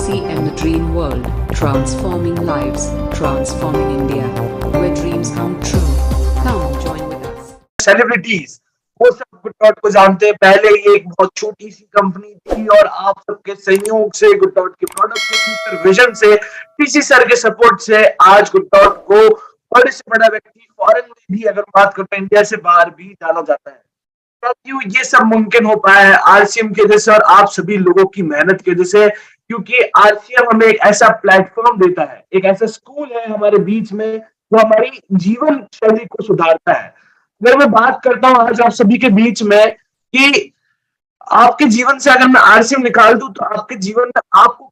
RCM the Dream World, transforming lives, transforming India, where dreams come true. Come join with us. Celebrities वो सब good dot को जानते हैं। पहले ये एक बहुत छोटी सी कंपनी थी और आप सबके सहयोग से, गुड डॉट के प्रोडक्ट के फ्यूचर विजन से, टीसी सर के सपोर्ट से आज गुड डॉट को बड़े से बड़ा व्यक्ति फॉरेन में भी, अगर बात करते हैं इंडिया से बाहर भी, जाना जाता है। क्यों ये सब मुमकिन हो पाया है? आरसीएम के वजह से और आप सभी लोगों की मेहनत की वजह से। क्योंकि आरसीएम हमें एक ऐसा प्लेटफॉर्म देता है, एक ऐसा स्कूल है हमारे बीच में जो हमारी जीवन शैली को सुधारता है। अगर मैं बात करता हूं आज आप सभी के बीच में कि आपके जीवन से अगर मैं आरसीएम निकाल दूं तो आपके जीवन में आपको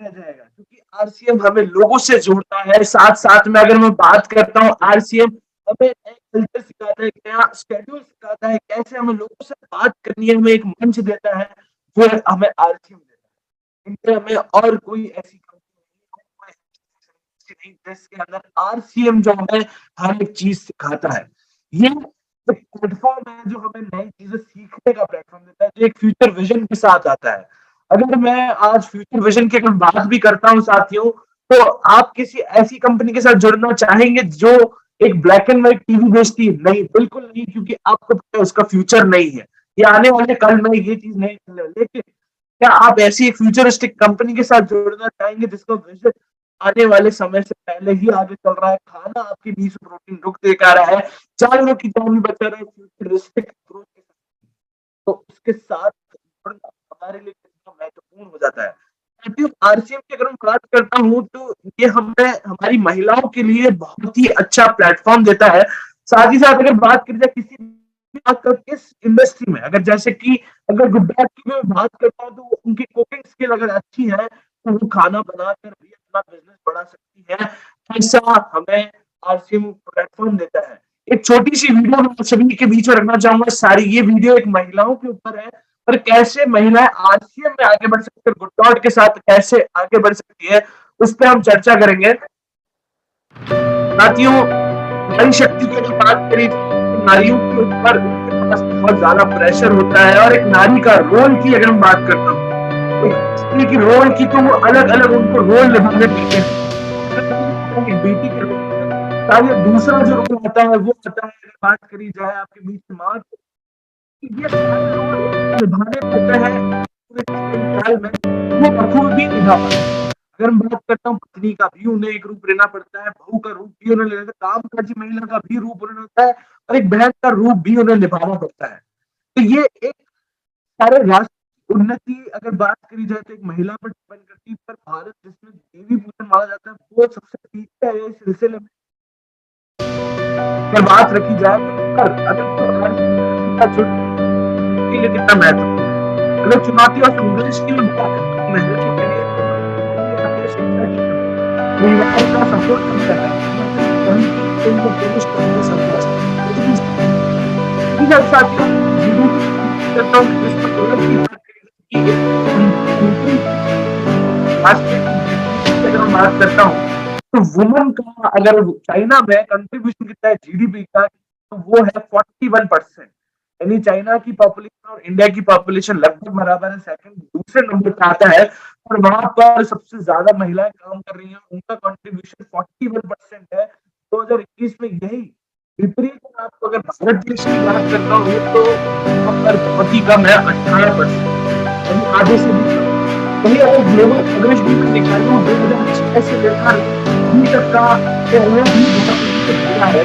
रह जाएगा, क्योंकि आरसीएम हमें लोगों से जोड़ता है। साथ साथ में अगर मैं बात करता हूं, आरसीएम हमें एक कल्चर सिखाता है, एक नया शेड्यूल सिखाता है, कैसे हमें लोगों से बात करनी है, हमें एक मंच देता है, वो हमें आरसीएम देता है। इंडिया में और कोई ऐसी कंपनी नहीं जिसके अंदर आरसीएम जो हमें हर एक चीज सिखाता है। ये एक प्लेटफॉर्म है जो हमें नई चीजें सीखने का प्लेटफॉर्म देता है, जो एक फ्यूचर विजन के साथ आता है। अगर मैं आज फ्यूचर विजन की अगर बात भी करता हूँ साथियों, तो आप किसी ऐसी कंपनी के साथ जुड़ना चाहेंगे जो एक ब्लैक एंड व्हाइट टीवी बेचती है? नहीं, बिल्कुल नहीं, क्योंकि आपको पता है उसका फ्यूचर नहीं है। ये आने वाले कल में ये चीज नहीं चलने वाली। लेकिन क्या आप ऐसी एक फ्यूचरिस्टिक कंपनी के साथ जुड़ना चाहेंगे जिसका विजन आने वाले समय से पहले ही आगे चल रहा है? खाना आपके बीच में प्रोटीन रुक देकर आ रहा है, जानवरों की जान भी बचा रहा है, फ्यूचरिस्टिक अप्रोच के साथ, तो उसके साथ जुड़ना हमारे लिए कितना महत्वपूर्ण हो जाता है। आरसीएम की अगर मैं बात करता हूँ तो ये हमें हमारी महिलाओं के लिए बहुत ही अच्छा प्लेटफॉर्म देता है। साथ ही साथ अगर बात की जाए किसी भी किस इंडस्ट्री में, अगर जैसे कि अगर गुड्डा की मैं बात करता हूँ तो उनकी कुकिंग स्किल अगर अच्छी है तो वो खाना बनाकर भी अपना बिजनेस बढ़ा सकती है। ऐसा हमें आरसीएम प्लेटफॉर्म देता है। एक छोटी सी वीडियो मैं सभी के बीच में रखना चाहूंगा। सारी ये वीडियो एक महिलाओं के ऊपर है, पर कैसे महिलाएं आरसीएम में आगे बढ़ सकती है, गुड डॉट के साथ कैसे आगे बढ़ सकती है, उस पर हम चर्चा करेंगे। साथियों, नारी शक्ति की अगर बात करी तो नारियों के ऊपर उनके पास बहुत ज्यादा प्रेशर होता है, और एक नारी का रोल की अगर मैं बात करता हूँ, एक स्त्री की रोल की, तो वो अलग अलग उनको रोल निभाने पड़ते हैं। एक बेटी के रोल, दूसरा जो रोल आता है वो आता है, अगर बात करी जाए आपके बीच में माँ, ये सारे रोल निभाने पड़ते हैं पूरे में, वो बखूबी निभा पाते हैं। अगर मैं बात करता हूँ पत्नी का भी उन्हें एक रूप लेना पड़ता है, बहू का रूप भी उन्हें लेना पड़ता है, कामकाजी महिला का भी रूप उन्हें होता है, और एक बहन का रूप भी उन्हें निभाना पड़ता है। तो ये एक सारे राष्ट्र उन्नति अगर बात करी जाए तो एक महिला पर डिपेंड करती है, पर भारत जिसमें देवी पूजन माना जाता है वो सबसे पीछे है इस सिलसिले में। अगर बात रखी जाए तो अगर के लिए कितना महत्वपूर्ण है। अगर चुनौती और संघर्ष की मैं बात करता हूँ महिलाओं के लिए, परिवार का सपोर्ट कम कर रहा है, उनको पुरुष करने संघर्ष साथियों करता हूँ अगर मैं बात करता हूँ तो वुमन का अगर चाइना में कंट्रीब्यूशन कितना है जीडीपी का, तो वो है 41%। यानी चाइना की पॉपुलेशन और इंडिया की पॉपुलेशन लगभग बराबर है, सेकंड दूसरे नंबर पर आता है, और वहां पर सबसे ज्यादा महिलाएं काम कर रही हैं, उनका कंट्रीब्यूशन 41% है 2021 में। यही विपरीत आपको अगर भारत देश की बात करता हूँ तो वहां पर बहुत ही कम है, 18%, यानी आधे से भी कम। वही अगर ग्लोबल एवरेज भी मैं निकालूं 2006 से लेकर अभी तक का, तो वो भी बहुत है,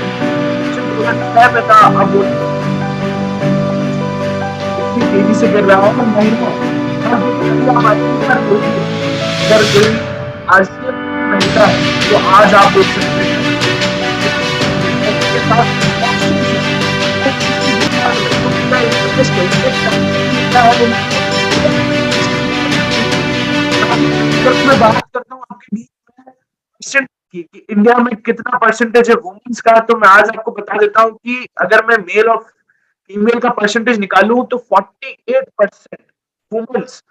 2006 में था, अब वो तेजी से कर रहा हूँ। महिला अगर कोई आरसीएम महिला है तो आज आप देख सकते हैं मैं बात करता हूँ आपके बीच में परसेंट की कि इंडिया में कितना परसेंटेज है वुमेन्स का, तो मैं आज आपको बता देता हूँ कि अगर मैं मेल और फीमेल का परसेंटेज निकालूं तो 48% वुमेन्स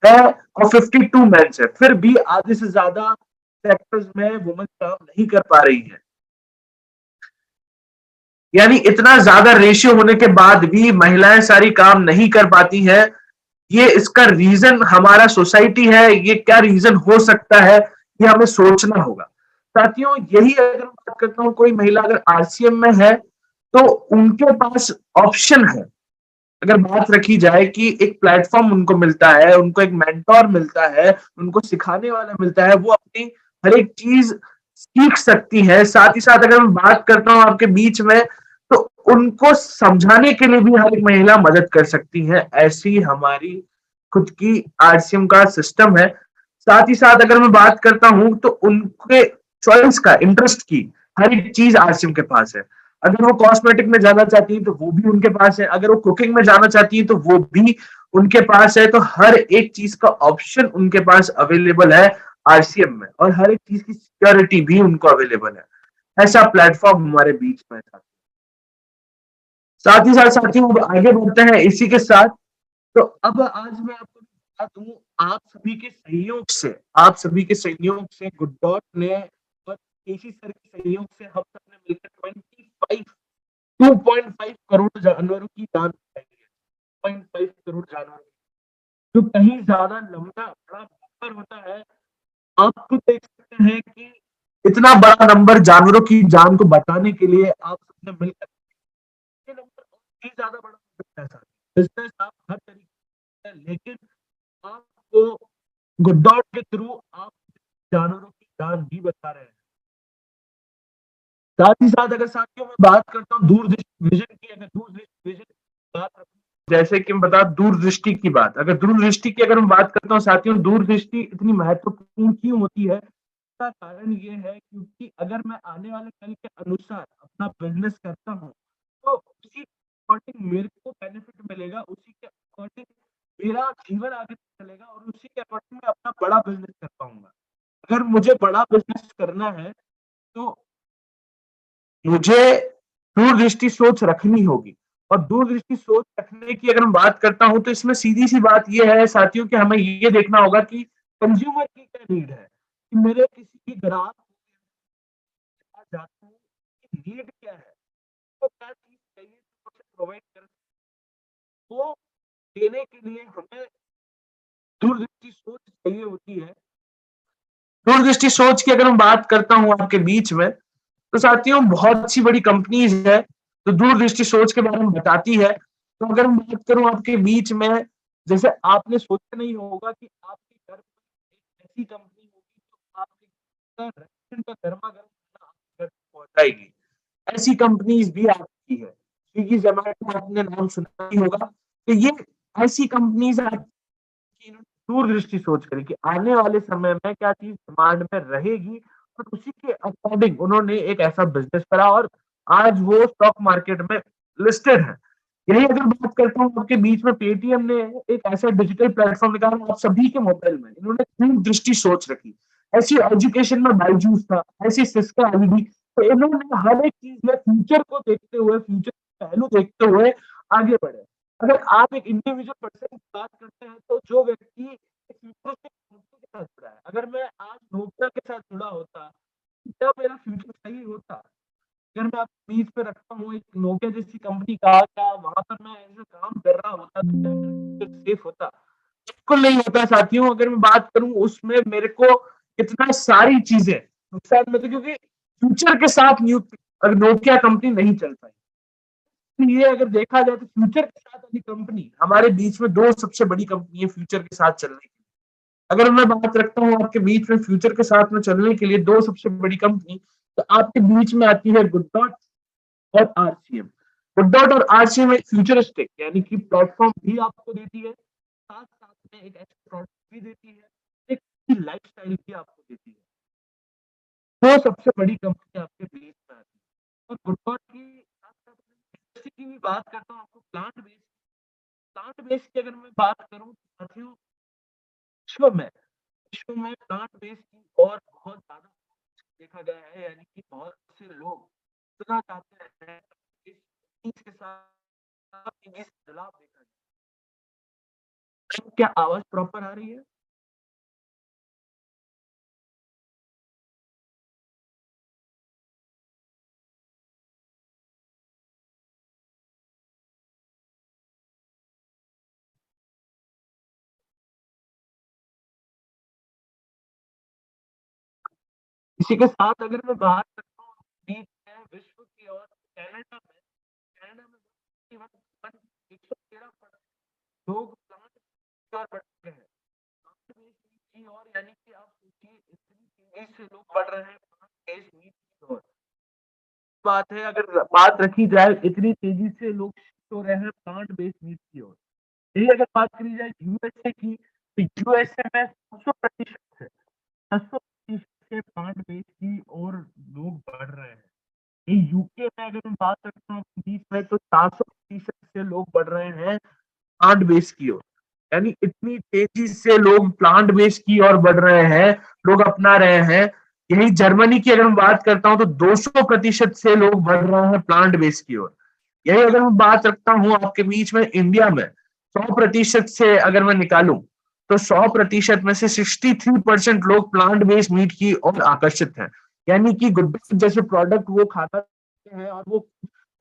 है और 52 मेंस है। फिर भी आधे से ज्यादा सेक्टर्स में वुमेन काम नहीं कर पा रही है। यानी इतना ज्यादा रेशियो होने के बाद भी महिलाएं सारी काम नहीं कर पाती हैं। ये इसका रीजन हमारा सोसाइटी है, ये क्या रीजन हो सकता है, ये हमें सोचना होगा। साथियों, यही अगर मैं बात करता हूँ, कोई महिला अगर आरसीएम में है तो उनके पास ऑप्शन है। अगर बात रखी जाए कि एक प्लेटफॉर्म उनको मिलता है, उनको एक मेंटोर मिलता है, उनको सिखाने वाला मिलता है, वो अपनी हर एक चीज सीख सकती है। साथ ही साथ अगर मैं बात करता हूँ आपके बीच में, तो उनको समझाने के लिए भी हर एक महिला मदद कर सकती है। ऐसी हमारी खुद की आरसीएम का सिस्टम है। साथ ही साथ अगर मैं बात करता हूँ तो उनके चॉइस का, इंटरेस्ट की हर एक चीज आरसीएम के पास है। अगर वो कॉस्मेटिक में जाना चाहती है तो वो भी उनके पास है, अगर वो कुकिंग में जाना चाहती है तो वो भी उनके पास है। तो हर एक चीज का ऑप्शन उनके पास अवेलेबल है आरसीएम में, और हर एक चीज की सिक्योरिटी भी उनको अवेलेबल है। ऐसा प्लेटफॉर्म हमारे बीच में था। साथ ही साथ साथियों, अब आगे बढ़ते हैं इसी के साथ। तो अब आज मैं आपको बता दूं, आप सभी के सहयोग से, आप सभी के सहयोग से गुड डॉट ने और केसी सर के सहयोग से हम सब ने मिलकर 2.5 करोड़ जानवरों की जान बचाई है। 2.5 करोड़ जानवर, जो कहीं ज्यादा लंबा बड़ा नंबर होता है। आप खुद देख सकते हैं कि इतना बड़ा नंबर जानवरों की जान को बचाने के लिए आप सबने मिलकर, ये नंबर बहुत ही ज्यादा बड़ा बिजनेस है। बिजनेस आप हर तरीके से, लेकिन आपको गुड डॉट के थ्रू आप जानवरों की जान भी बचा रहे हैं। साथ ही साथ अगर साथियों मैं बात करता हूँ दूरदृष्टि विजन की, अगर दूरदृष्टि विजन की बात, जैसे कि मैं बता दूरदृष्टि की बात, अगर दूरदृष्टि की अगर मैं बात करता हूँ साथियों, दूरदृष्टि इतनी महत्वपूर्ण क्यों होती है? इसका कारण ये है क्योंकि अगर मैं आने वाले कल के अनुसार अपना बिजनेस करता हूँ, तो उसी अकॉर्डिंग मेरे को बेनिफिट मिलेगा, उसी के अकॉर्डिंग मेरा जीवन आगे चलेगा, और उसी के अकॉर्डिंग मैं अपना बड़ा बिजनेस कर पाऊंगा। अगर मुझे बड़ा बिजनेस करना है तो मुझे दूरदृष्टि सोच रखनी होगी। और दूरदृष्टि सोच रखने की अगर मैं बात करता हूँ तो इसमें सीधी सी बात ये है साथियों कि हमें ये देखना होगा कि कंज्यूमर की क्या नीड है, कि मेरे किसी भी ग्राहक के पास जाता हूँ कि नीड क्या है, तो क्या चीज चाहिए तो उसे प्रोवाइड कर, वो देने के लिए हमें दूरदृष्टि सोच चाहिए होती है। दूरदृष्टि सोच की अगर मैं बात करता हूँ आपके बीच में, तो साथियों बहुत सी बड़ी कंपनीज है जो दूरदृष्टि सोच के बारे में बताती है। तो अगर मैं बात करूं आपके बीच में, जैसे आपने सोचा नहीं होगा कि आपके घर में एक ऐसी कंपनी होगी जो आपके रेस्टोरेंट का गर्मा गर्म खाना आपके घर तक पहुंचाएगी। ऐसी कंपनीज भी आती है, स्विगी जोमेटो आपने नाम सुना ही होगा। तो ये ऐसी कंपनीज कि दूरदृष्टि सोच करें कि आने वाले समय में क्या चीज डिमांड में रहेगी, और उसी के अकॉर्डिंग उन्होंने एक ऐसा बिजनेस करा, और आज वो स्टॉक मार्केट में लिस्टेड है। यही अगर बात करता हूँ आपके बीच में, पेटीएम ने एक ऐसा डिजिटल प्लेटफॉर्म निकाला आप सभी के मोबाइल में, इन्होंने दूरदृष्टि सोच रखी। ऐसी एजुकेशन में बायजूस था, ऐसी सिस्का आईडी, तो इन्होंने हर एक चीज में फ्यूचर को देखते हुए, फ्यूचर पहलू देखते हुए आगे बढ़े। अगर आप एक इंडिविजुअल पर्सन की बात करते हैं तो जो व्यक्ति एक फ्यूचरिस्टिक कंपनी के साथ जुड़ा है, अगर मैं आज नोकिया के साथ जुड़ा होता, क्या मेरा फ्यूचर सही होता? अगर मैं आपके बीच पे रखता हूँ एक नोकिया जैसी कंपनी का, क्या वहां पर मैं ऐसे काम कर रहा होता तो क्या मेरा फ्यूचर सेफ होता? बिल्कुल नहीं होता साथियों। अगर मैं बात करूं उसमें मेरे को इतना सारी चीजें नुकसान में, तो क्योंकि फ्यूचर के साथ न्यू नोकिया कंपनी नहीं चल पाई। ये अगर देखा जाए तो फ्यूचर के साथ वाली कंपनी, हमारे बीच में दो सबसे बड़ी कंपनी है फ्यूचर के साथ चलने की। अगर मैं बात रखता हूँ आपके बीच में फ्यूचर के साथ में चलने के लिए दो सबसे बड़ी कंपनी, तो आपके बीच में आती है गुड डॉट और आरसीएम। गुड डॉट और आरसीएम एक फ्यूचरिस्टिक यानी कि प्लेटफॉर्म भी आपको देती है, साथ साथ में एक ऐसे प्रोडक्ट भी देती है, एक लाइफ स्टाइल भी आपको देती है। दो सबसे बड़ी कंपनी आपके बीच में आती है। और गुड डॉट की साथ साथ इंडस्ट्री की भी बात करता हूँ आपको, प्लांट बेस्ड की अगर मैं बात करूं तो साथियों, विश्व में प्लांट बेस्ड की और बहुत ज्यादा देखा गया है, यानी कि बहुत से लोग इतना चाहते हैं इस चीज के साथ इस बदलाव देखा जाए। क्या आवाज प्रॉपर आ रही है? इसी के साथ अगर मैं बात करता हूँ बीच में विश्व की और कनाडा में 113 लोग प्लांट की ओर बढ़ रहे हैं। प्लांट बेस्ड मीट की ओर, यानी कि आप सोचिए इतनी तेजी से लोग बढ़ रहे हैं प्लांट बेस्ड मीट की ओर। बात है, अगर बात रखी जाए इतनी तेजी से लोग शिफ्ट हो रहे हैं प्लांट बेस्ड मीट की ओर। यही अगर बात करी जाए यूएसए की, तो यूएसए में 600% है, 600% से प्लांट बेस्ड की ओर लोग बढ़ रहे हैं। ये यूके में अगर मैं बात करता हूँ बीच में, तो 400% से लोग बढ़ रहे हैं प्लांट बेस्ड की ओर। यानी इतनी तेजी से लोग प्लांट बेस्ड की ओर बढ़ रहे हैं, लोग अपना रहे हैं। यही जर्मनी की अगर मैं बात करता हूँ तो 200% से लोग बढ़ रहे हैं प्लांट बेस्ड की ओर। यही अगर मैं बात रखता हूँ आपके बीच में इंडिया में 100% से अगर मैं निकालूं, तो 100% में से 63% लोग प्लांट बेस्ड मीट की ओर आकर्षित हैं। यानी कि गुड्डा जैसे प्रोडक्ट वो खाता हैं और वो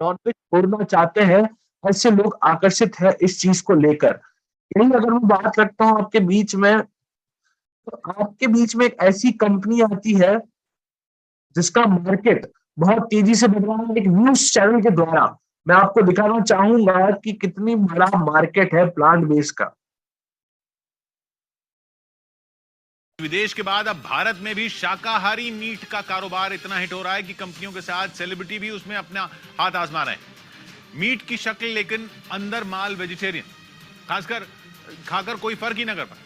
नॉनवेज छोड़ना चाहते हैं, ऐसे लोग आकर्षित है इस चीज को लेकर। यही अगर मैं बात रखता हूँ आपके बीच में, तो आपके बीच में एक ऐसी कंपनी आती है जिसका मार्केट बहुत तेजी से बढ़ रहा है एक न्यूज चैनल के द्वारा। मैं आपको दिखाना चाहूंगा कि कितनी बड़ा मार्केट है प्लांट बेस्ड का। विदेश के बाद अब भारत में भी शाकाहारी मीट का कारोबार इतना हिट हो रहा है कि कंपनियों के साथ सेलिब्रिटी भी उसमें अपना हाथ आजमा रहे हैं। मीट की शक्ल लेकिन अंदर माल वेजिटेरियन, खासकर खाकर कोई फर्क ही ना कर पाए।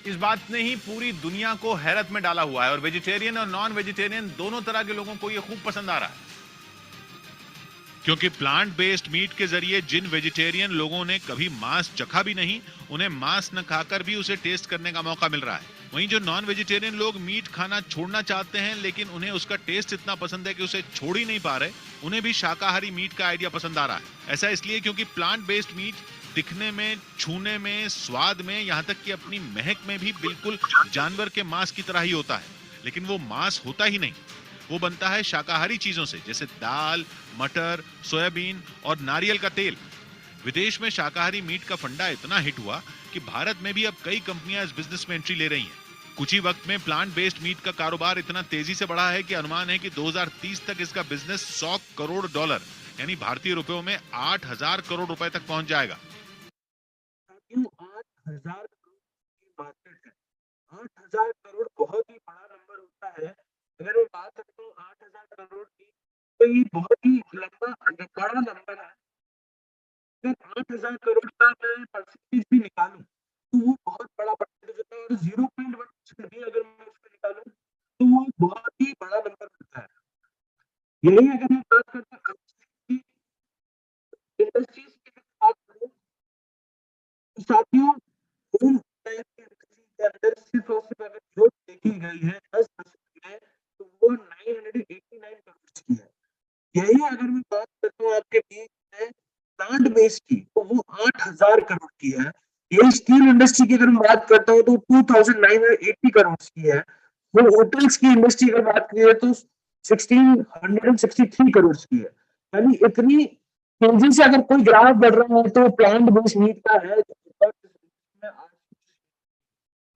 इस बात ने ही पूरी दुनिया को हैरत में डाला हुआ है और वेजिटेरियन और नॉन वेजिटेरियन दोनों तरह के लोगों को यह खूब पसंद आ रहा है, क्योंकि प्लांट बेस्ड मीट के जरिए जिन वेजिटेरियन लोगों ने कभी मांस चखा भी नहीं, उन्हें मांस न खाकर भी उसे टेस्ट करने का मौका मिल रहा है। वहीं जो नॉन वेजिटेरियन लोग मीट खाना छोड़ना चाहते हैं लेकिन उन्हें उसका टेस्ट इतना पसंद है कि उसे छोड़ ही नहीं पा रहे, उन्हें भी शाकाहारी मीट का आइडिया पसंद आ रहा है। ऐसा इसलिए क्योंकि प्लांट बेस्ड मीट दिखने में, छूने में, स्वाद में, यहां तक कि अपनी महक में भी बिल्कुल जानवर के मांस की तरह ही होता है। लेकिन वो मांस होता ही नहीं, वो बनता है शाकाहारी चीजों से, जैसे दाल, मटर, सोयाबीन और नारियल का तेल। विदेश में शाकाहारी मीट का फंडा इतना हिट हुआ कि भारत में भी अब कई कंपनियां इस बिजनेस में एंट्री ले रही हैं। कुछ ही वक्त में प्लांट बेस्ड मीट का कारोबार इतना तेजी से बढ़ा है कि अनुमान है कि 2030 तक इसका बिजनेस $100 करोड़ यानी भारतीय रुपयों में 8,000 करोड़ रुपए तक पहुंच जाएगा। 8,000 करोड़ की मार्केट है। 8,000 करोड़ बहुत ही बड़ा नंबर होता है। अगर मैं बात करता हूँ 8,000 करोड़ की, तो ये बहुत ही लंबा बड़ा नंबर है। अगर 8,000 करोड़ का मैं परसेंटेज भी निकालूं, तो वो बहुत बड़ा परसेंटेज होता है, और 0.1% भी अगर मैं उसको निकालूं, तो वो बहुत ही बड़ा नंबर होता है। यही अगर मैं बात करता हूँ इंडस्ट्रीज की बात करूं, तो साथियों होम इंडस्ट्री के अंदर सिर्फ और सिर्फ अगर ग्रोथ देखी गई है 10% में, तो वो 989 करोड़ की है। यही अगर मैं बात करता हूँ आपके बीच में प्लांट बेस्ड की, तो वो 8,000 करोड़ की है। यही स्टील इंडस्ट्री की अगर मैं बात करता हूँ तो 2,980 करोड़ की है। वो होटल्स की इंडस्ट्री अगर बात करिए तो 1,663 करोड़ की है। यानी इतनी तेजी से अगर कोई ग्राफ बढ़ रहा है तो प्लांट बेस्ड मीट का है।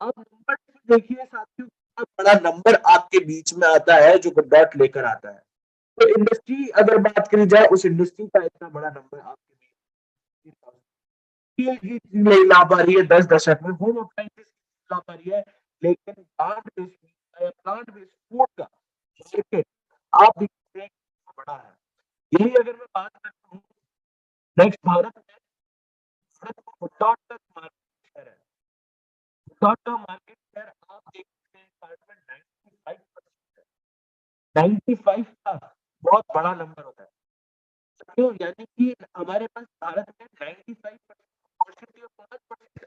आप नंबर देखिए साथियों, कितना बड़ा नंबर आपके बीच में आता है जो डॉट लेकर आता है। तो इंडस्ट्री अगर बात करी जाए, उस इंडस्ट्री का इतना बड़ा नंबर आपके बीच नहीं ला पा रही है 10 दशक में। होम अप्लायंसेस ला पा रही है, लेकिन प्लांट बेस्ड फूड का मार्केट आप देखिए बड़ा है। यही अगर मैं बात करता हूँ नेक्स्ट भारत में डॉट तक मार्केट शेयर है। डॉट का मार्केट शेयर आप देख सकते हैं भारत में 95% है। 95 का बहुत बड़ा नंबर होता है। क्यों? यानी कि हमारे पास भारत में 95% 5%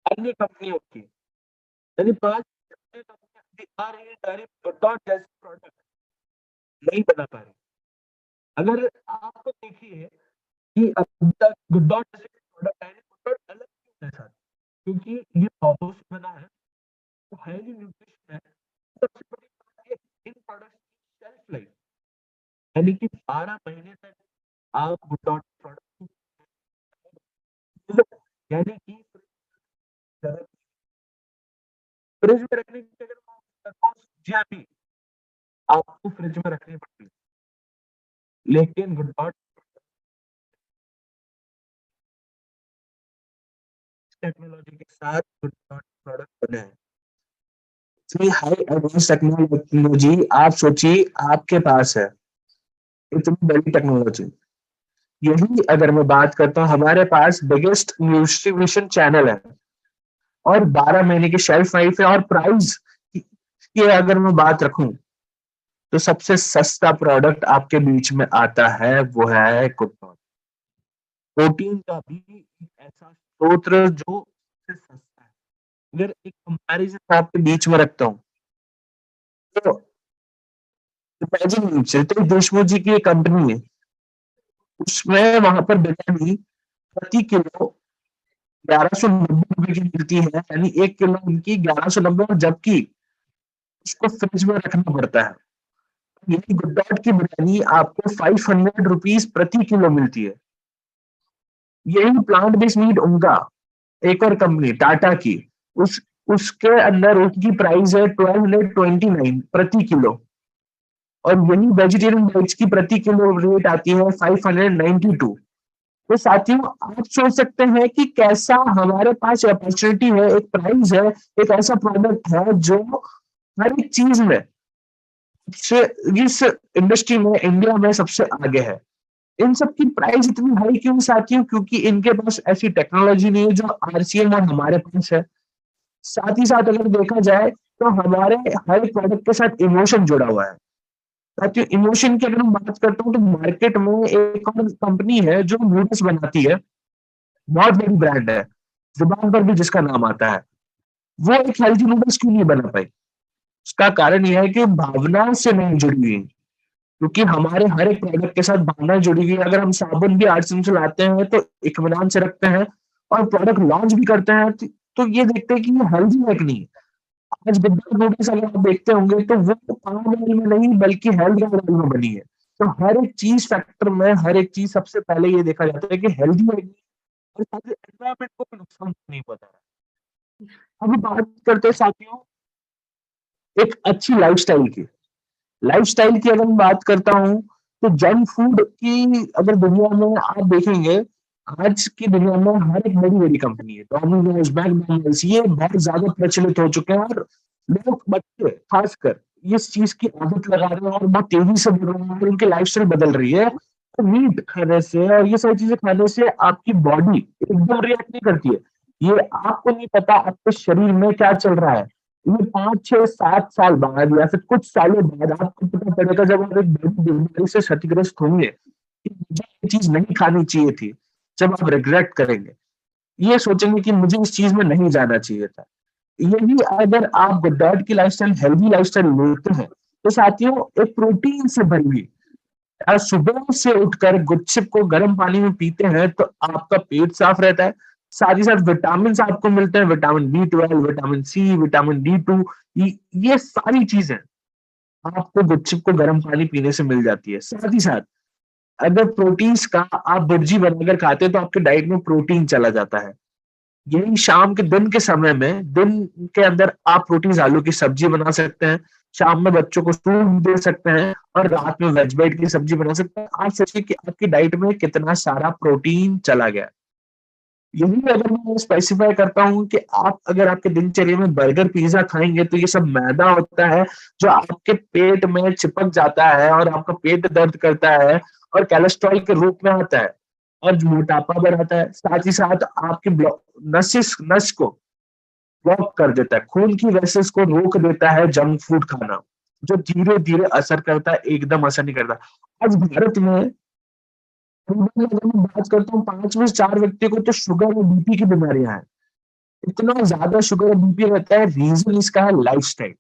अन्य कंपनियों की, यानी 5 कंपनियां आ रही है डायरेक्ट डॉट जैसे प्रोडक्ट नहीं बना पा रही। अगर आपको देखिए कि अब तक डॉट जैसे प्रोडक्ट आए, डॉट अलग क्यों है सर? क्योंकि ये मोमोज बना है, तो हाईली न्यूट्रिशन है। सबसे बड़ी बात है इन प्रोडक्ट्स की शेल्फ लाइफ, यानी कि 12 महीने तक आप डॉट प्रोडक्ट, यानी कि फ्रिज में रखने की अगर बात करता हूँ, सब्जियां भी आपको फ्रिज में रखनी पड़ती है, लेकिन गुड डॉट टेक्नोलॉजी के साथ गुड डॉट प्रोडक्ट बने हैं। इतनी हाई एडवांस टेक्नोलॉजी आप सोचिए आपके पास है, इतनी बड़ी टेक्नोलॉजी। यही अगर मैं बात करता हूँ, हमारे पास बिगेस्ट डिस्ट्रीब्यूशन चैनल है और 12 महीने की शेल्फ लाइफ है, और प्राइस की अगर मैं बात रखूं तो सबसे सस्ता प्रोडक्ट आपके बीच में आता है, वो है गुडनॉट। प्रोटीन का भी एक ऐसा स्रोत जो सबसे सस्ता है। अगर एक कंपैरिजन आपके बीच में रखता हूँ तो इमेजिन लीजिए, तो देशमुख जी की एक कंपनी है, उसमें वहां पर बिरयानी प्रति किलो 1190 रुपए की मिलती है, यानी 1 किलो उनकी 1190, और जबकि उसको फ्रिज में रखना पड़ता है। यही गुड्डाट की बिरयानी आपको 500 रुपीज प्रति किलो मिलती है। यही प्लांट बेस्ड मीट उनका एक और कंपनी टाटा की, उस उसके अंदर उसकी प्राइस है 1229 प्रति किलो, और यही वेजिटेरियन डाइट्स की प्रति किलो रेट आती है 592। तो साथियों, आप सोच सकते हैं कि कैसा हमारे पास अपॉर्चुनिटी है, एक प्राइस है, एक ऐसा प्रोडक्ट है जो हर एक चीज में इस इंडस्ट्री में इंडिया में सबसे आगे है। इन सब की प्राइस इतनी हाई क्यों साथियों? क्योंकि इनके पास ऐसी टेक्नोलॉजी नहीं है जो आरसीएम और हमारे पास है। साथ ही साथ अगर देखा जाए तो हमारे हर एक प्रोडक्ट के साथ इमोशन जुड़ा हुआ है। साथियों, इमोशन की अगर मैं बात करता हूँ तो मार्केट में एक और कंपनी है जो नूडल्स बनाती है, बहुत बड़ी ब्रांड है, जुबान पर भी जिसका नाम आता है, वो एक हेल्थी नूडल्स क्यों नहीं बना पाई? उसका कारण यह है कि भावना से नहीं जुड़ी हुई, क्योंकि हमारे हर एक प्रोडक्ट के साथ भावना जुड़ी हुई है। अगर हम साबुन भी आरसीएम से लाते हैं तो इत्मीनान से रखते हैं, और प्रोडक्ट लॉन्च भी करते हैं तो ये देखते हैं कि ये हेल्दी है कि नहीं। आज गुड्डा नूडल्स अगर आप देखते होंगे तो वो पाम ऑयल में नहीं बल्कि हेल्थ ऑयल में बनी है। तो हर एक चीज फैक्टर में हर एक चीज सबसे पहले ये देखा जाता है कि हेल्दी है कि नहीं, और साथ ही एनवायरमेंट को भी नुकसान तो नहीं पहुंचा रहा है। अब बात करते हैं साथियों एक अच्छी लाइफस्टाइल की अगर मैं बात करता हूँ तो जंक फूड की अगर दुनिया में आप देखेंगे, आज की दुनिया में हर एक बड़ी बड़ी कंपनी है, डोमिनोज, मैकडॉनल्ड्स, ये बहुत ज्यादा प्रचलित हो चुके हैं, और लोग बच्चे खासकर इस चीज की आदत लगा रहे हैं और बहुत तेजी से बढ़ रहे हैं और उनकी लाइफस्टाइल बदल रही है। तो मीट खाने से और ये सारी चीजें खाने से आपकी बॉडी एकदम रिएक्ट नहीं करती है। ये आपको नहीं पता आपके शरीर में क्या चल रहा है। ये 5 6 7 साल बाद या फिर कुछ सालों बाद आपको पता पड़ेगा, जब आप एक बड़ी बीमारी से क्षतिग्रस्त होंगे कि मुझे ये चीज नहीं खानी चाहिए थी। जब आप रिग्रेट करेंगे, ये सोचेंगे कि मुझे इस चीज में नहीं जाना चाहिए था। यही अगर आप गुड्डाट की लाइफस्टाइल, हेल्दी लाइफस्टाइल लेते हैं तो साथियों एक प्रोटीन से भरी हुई, आज सुबह से उठकर गुच्छिप को गर्म पानी में पीते हैं तो आपका पेट साफ रहता है। साथ ही साथ विटामिन आपको मिलते हैं, vitamin B12, vitamin C, vitamin D2, ये सारी चीजें आपको गुच्छिप को गर्म पानी पीने से मिल जाती है। साथ ही साथ अगर प्रोटीन्स का आप भुर्जी बनाकर खाते हैं तो आपके डाइट में प्रोटीन चला जाता है। यही शाम के दिन के समय में, दिन के अंदर आप रोटी आलू की सब्जी बना सकते हैं, शाम में बच्चों को सूप दे सकते हैं, और रात में वेज बाइट की सब्जी बना सकते हैं। आप सोचिए कि आपकी डाइट में कितना सारा प्रोटीन चला गया। यही अगर मैं स्पेसिफाई करता हूँ कि आप अगर आपके दिनचर्या में बर्गर पिज्जा खाएंगे तो ये सब मैदा होता है जो आपके पेट में चिपक जाता है और आपका पेट दर्द करता है और कोलेस्ट्रॉल के रूप में आता है और मोटापा बढ़ाता है। साथ ही साथ आपकी नस को ब्लॉक कर देता है, खून की वेसल्स को रोक देता है जंक फूड खाना, जो धीरे धीरे असर करता है, एकदम असर नहीं करता। आज भारत में अगर मैं बात करता हूँ 5 में से 4 व्यक्ति को तो शुगर और बीपी की बीमारियां हैं। इतना ज्यादा शुगर और बीपी रहता है, रीजन इसका है लाइफस्टाइल।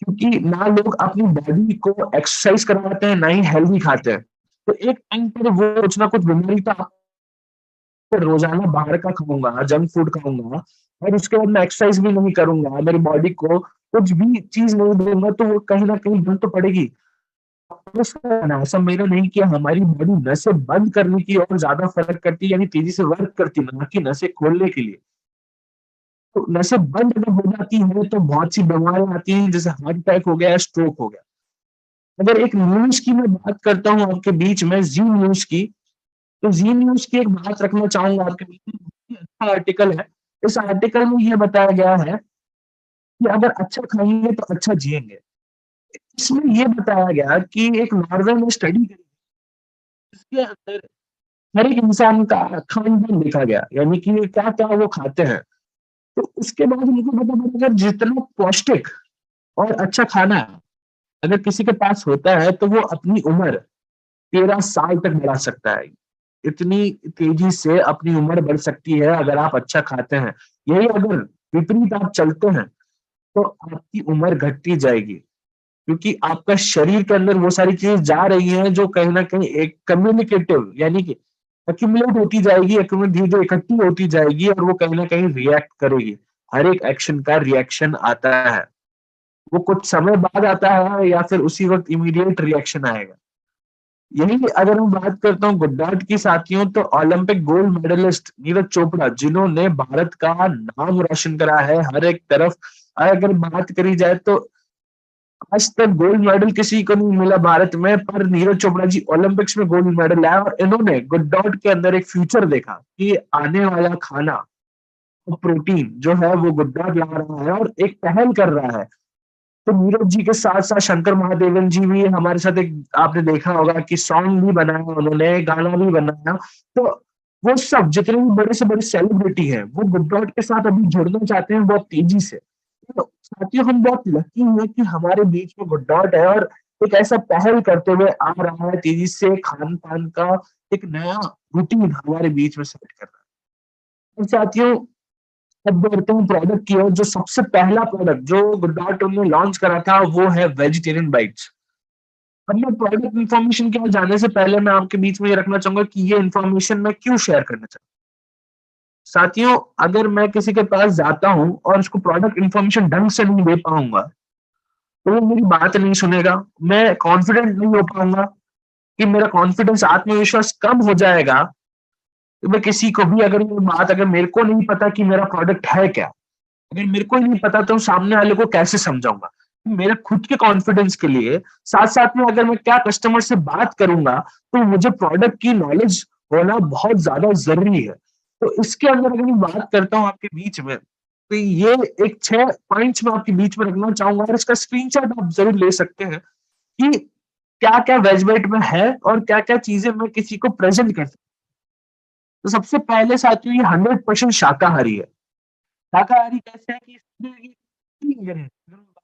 क्योंकि ना लोग अपनी बॉडी को एक्सरसाइज करवाते हैं, ना ही हेल्दी खाते हैं। तो एक टाइम पर वो कुछ ना कुछ बीमारी तो रोजाना बाहर का खाऊंगा, जंक फूड खाऊंगा, और उसके बाद मैं एक्सरसाइज भी नहीं करूंगा, मेरी बॉडी को कुछ भी चीज नहीं दूंगा, तो वो कहीं ना कहीं बंद तो पड़ेगी। ऐसा मेरा नहीं कि हमारी बॉडी नसें बंद करने की और ज्यादा फर्क करती है, यानी तेजी से वर्क करती है, ना कि नसें खोलने के लिए। तो नसें बंद अगर हो जाती है तो बहुत सी बीमारियां आती हैं, जैसे हार्ट अटैक हो गया, स्ट्रोक हो गया। अगर एक न्यूज की मैं बात करता हूँ आपके बीच में, जी न्यूज की, तो जी न्यूज की एक बात रखना चाहूंगा आपके बीच में। बहुत ही अच्छा आर्टिकल है। इस आर्टिकल में ये बताया गया है कि अगर अच्छा खाएंगे तो अच्छा जिएंगे। इसमें ये बताया गया कि एक नॉर्वे में स्टडी करी, इसके अंदर हर एक इंसान का खान-पान देखा गया, यानी कि क्या-क्या वो खाते हैं। तो उसके बाद उनको पता पड़ा अगर जितना पौष्टिक और अच्छा खाना अगर किसी के पास होता है, तो वो अपनी उम्र 13 साल तक बढ़ा सकता है। इतनी तेज़ी से अपनी उम्र बढ़ सकती है अगर आप अच्छा खाते हैं। यही अगर विपरीत आप चलते हैं, तो आपकी उम्र घटती जाएगी। क्योंकि आपका शरीर के अंदर वो सारी चीज़ें जा रही हैं जो कहीं न कहीं एक कम्युनिकेटिव यानी कि एक्युमुलेट होती जाएगी, एक्युमुलेट धीरे-धीरे इकट्ठी होती जाएगी और वो कहीं न कहीं रिएक्ट करेगी। हर एक एक्शन का रिएक्शन आता है। वो कुछ समय बाद आता है या फिर उसी वक़्त इमीडिएट रिएक्शन आएगा। यही अगर मैं बात करता हूँ गुड्डाट की साथियों, तो Olympic gold medalist Neeraj Chopra जिन्होंने भारत का नाम रोशन करा है हर एक तरफ। अगर बात करी जाए तो आज तक गोल्ड मेडल किसी को नहीं मिला भारत में, पर नीरज चोपड़ा जी ओलंपिक्स में गोल्ड मेडल लाए और इन्होंने गुड्डाट के अंदर एक फ्यूचर देखा कि आने वाला खाना और प्रोटीन जो है वो गुड्डाट ला रहा है और एक पहल कर रहा है। तो नीरज जी के साथ-साथ शंकर महादेवन जी भी हमारे साथ एक आपने देखा होगा कि सॉन्ग भी बनाया उन्होंने, गाना भी बनाया। तो वो सब जितने भी बड़े से बड़े सेलिब्रिटी हैं, वो गुड्डाट के साथ अभी जुड़ना चाहते हैं बहुत तेज़ी से। तो साथियों हम बहुत लकी हैं कि हमारे बीच में गुड्डाट है और एक ऐसा पहल करते हुए आ रहा है तेज़ी से खान-पान का एक नया रूटीन हमारे बीच में सेट कर रहा है। और साथियों अब बढ़ते हैं प्रोडक्ट की ओर। जो सबसे पहला प्रोडक्ट जो गुड्डाट ने लॉन्च करा था वो है वेजिटेरियन बाइट्स। अब मैं प्रोडक्ट इन्फॉर्मेशन की ओर जाने से पहले मैं आपके बीच में ये रखना चाहूँगा कि ये इन्फॉर्मेशन मैं क्यों शेयर करना चाहता हूँ। साथियों अगर मैं किसी के पास जाता हूँ और उसको प्रोडक्ट इन्फॉर्मेशन ढंग से नहीं दे पाऊँगा, तो वो मेरी बात नहीं सुनेगा, मैं कॉन्फिडेंट नहीं हो पाऊँगा, कि मेरा कॉन्फिडेंस आत्मविश्वास कम हो जाएगा। तो मैं किसी को भी अगर ये बात अगर मेरे को नहीं पता कि मेरा प्रोडक्ट है क्या? अगर मेरे को ही नहीं पता तो सामने वाले को कैसे समझाऊँगा? मेरे खुद के कॉन्फिडेंस के लिए साथ-साथ में अगर मैं क्या कस्टमर से बात करूँगा, तो मुझे प्रोडक्ट की नॉलेज होना बहुत ज़्यादा ज़रूरी है। तो इसके अंदर अगर मैं बात करता हूँ आपके बीच में, तो ये एक 6 पॉइंट्स मैं आपके बीच में रखना चाहूँगा और इसका स्क्रीनशॉट आप ज़रूर ले सकते हैं कि क्या-क्या वेज बाइट में है और क्या-क्या चीज़ें मैं किसी को प्रेज़ेंट कर सकता हूँ। तो सबसे पहले साथियों ये 100% शाकाहारी है। शाकाहारी कैसे है कि इसमें ये 3 इंग्रीडिएंट्स अगर मैं बात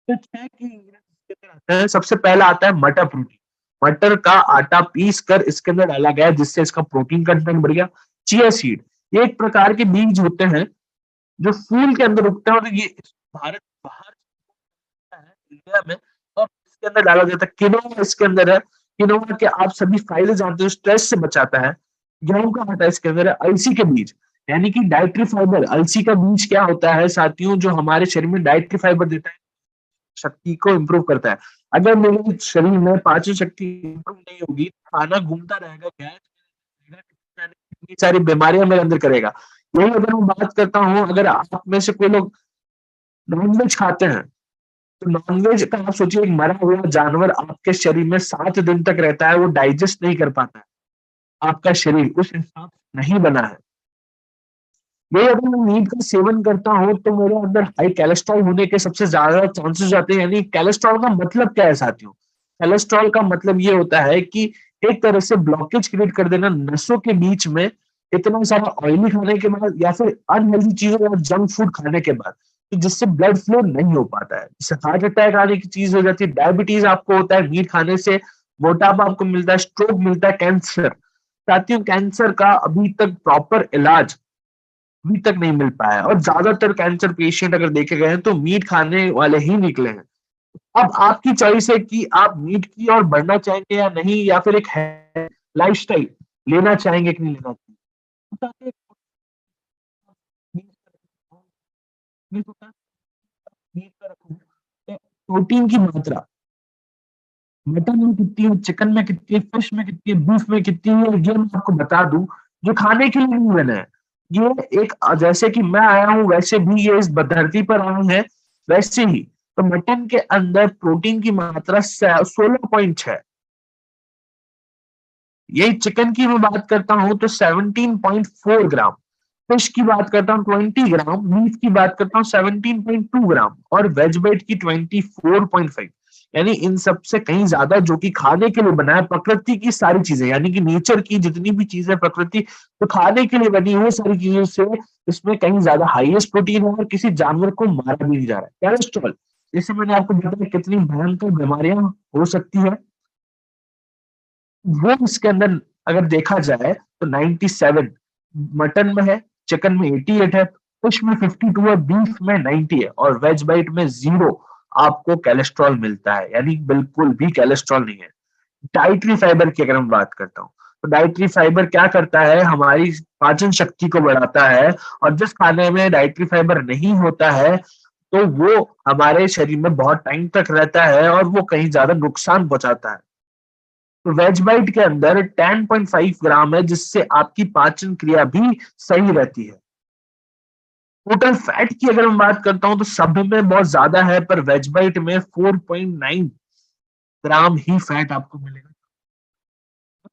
तो 6 की इंग्रीडिएंट्स इसके अंदर आते हैं। सबसे पहला आता है मटर प्रोटीन। मटर का आटा पीस कर इसके अंदर डाला गया है जिससे इसका प्रोटीन कंटेंट बढ़ गया। चिया सीड ये एक प्रकार के बीज होते हैं जो फूल के अंदर उगते हैं और ये भारत बाहर है इंडिया में और इसके अंदर डाला जाता है। किनोआ इसके अंदर है। किनोआ के आप सभी फाइबर जानते हो स्ट्रेस से बचाता है। गेहूँ का आटा इसके अंदर है। अलसी के बीज यानी कि डाइटरी फाइबर। अलसी का बीज क्या होता है साथियों जो हमारे शरीर में डाइटरी फाइबर देता है, शक्ति को इम्प्रूव करता है। अगर मेरे शरीर में पाचन शक्ति इम्प्रूव नहीं होगी, खाना घूमता रहेगा, गैस इतनी सारी बीमारियां मेरे अंदर करेगा। यही अगर मैं बात करता हूँ, अगर आप में से कोई लोग नॉनवेज खाते हैं, तो नॉनवेज का आप सोचिए एक मरा हुआ जानवर आपके शरीर में 7 दिन तक रहता है, वो डाइजेस्ट नहीं कर पाता है। आपका शरीर उस हिसाब से नहीं बना है। यही अगर मैं मीट का सेवन करता हूँ तो मेरे अंदर हाई कोलेस्ट्रॉल होने के सबसे ज़्यादा चांसेस आते हैं। यानी कोलेस्ट्रॉल का मतलब क्या है साथियों? कोलेस्ट्रॉल का मतलब ये होता है कि एक तरह से ब्लॉकेज क्रिएट कर देना नसों के बीच में इतना सारा ऑयली खाने के बाद या फिर अनहेल्दी चीज़ें या जंक फूड खाने के बाद, तो जिससे ब्लड फ्लो नहीं हो पाता है। जिससे हार्ट अटैक आने की चीज़ हो जाती है, डायबिटीज़ आपको होता है मीट खाने से, मोटापा आपको मिलता है, स्ट्रोक मिलता है, कैंसर। साथियों कैंसर का अभी तक प्रॉपर इलाज अभी तक नहीं मिल पाया है और ज्यादातर कैंसर पेशेंट अगर देखे गए हैं तो मीट खाने वाले ही निकले हैं। अब आपकी चॉइस है कि आप मीट की ओर बढ़ना चाहेंगे या नहीं या फिर एक लाइफस्टाइल लेना चाहेंगे कि नहीं लेना चाहेंगे। तो मीट का रखूं तो प्रोटीन की मात्रा मटन में कितनी है, चिकन में कितनी है, फिश में कितनी है, बीफ में कितनी है, ये मैं आपको बता दूं जो खाने के लिए नहीं बना है। ये एक जैसे कि मैं आया हूँ वैसे भी ये इस धरती पर आए हैं वैसे ही तो मटन के अंदर प्रोटीन की मात्रा 16.6। यही चिकन की मैं बात करता हूं तो 17.4 ग्राम, फिश की बात करता हूँ 20 ग्राम, मीट की बात करता हूँ 17.2 ग्राम और वेज वेट की 24.5। यानी इन सब से कहीं ज्यादा जो कि खाने के लिए बना है, प्रकृति की सारी चीजें, यानी कि नेचर की जितनी भी चीजें प्रकृति तो खाने के लिए बनी हुई सारी चीजों से इसमें कहीं ज्यादा हाईएस्ट प्रोटीन है और किसी जानवर को मारा भी नहीं जा रहा है। कैलेस्ट्रॉल, जैसे मैंने आपको बताया कितनी भयंकर बीमारियां हो सकती है, वो इसके अंदर अगर देखा जाए तो 97 मटन में है, चिकन में 88 है, फिश में 52 है, बीफ में 90 है और वेज बाइट में 0 आपको कोलेस्ट्रॉल मिलता है, यानी बिल्कुल भी कोलेस्ट्रॉल नहीं है। डाइटरी फाइबर की अगर मैं बात करता हूँ तो डाइटरी फाइबर क्या करता है, हमारी पाचन शक्ति को बढ़ाता है और जिस खाने में डाइटरी फाइबर नहीं होता है तो वो हमारे शरीर में बहुत टाइम तक रहता है और वो कहीं ज्यादा नुकसान पहुंचाता है। तो वेज बाइट के अंदर 10.5 ग्राम है जिससे आपकी पाचन क्रिया भी सही रहती है। टोटल फैट की अगर मैं बात करता हूं तो सब में बहुत ज्यादा है, पर वेज बाइट में 4.9 ग्राम ही फैट आपको मिलेगा।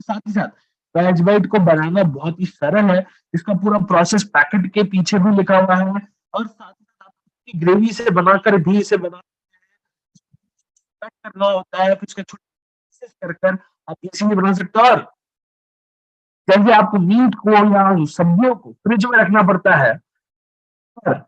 साथ ही साथ वेज बाइट को बनाना बहुत ही सरल है, इसका पूरा प्रोसेस पैकेट के पीछे भी लिखा हुआ है और साथ ही साथ आपको ग्रेवी से बनाकर भी इसे बना कट करना होता है, फिर उसके छोटे पीसेस कर कर आप इजीली बना सकते हो। और जैसे आपको मीट को या सब्जियों को फ्रिज में रखना पड़ता है, पर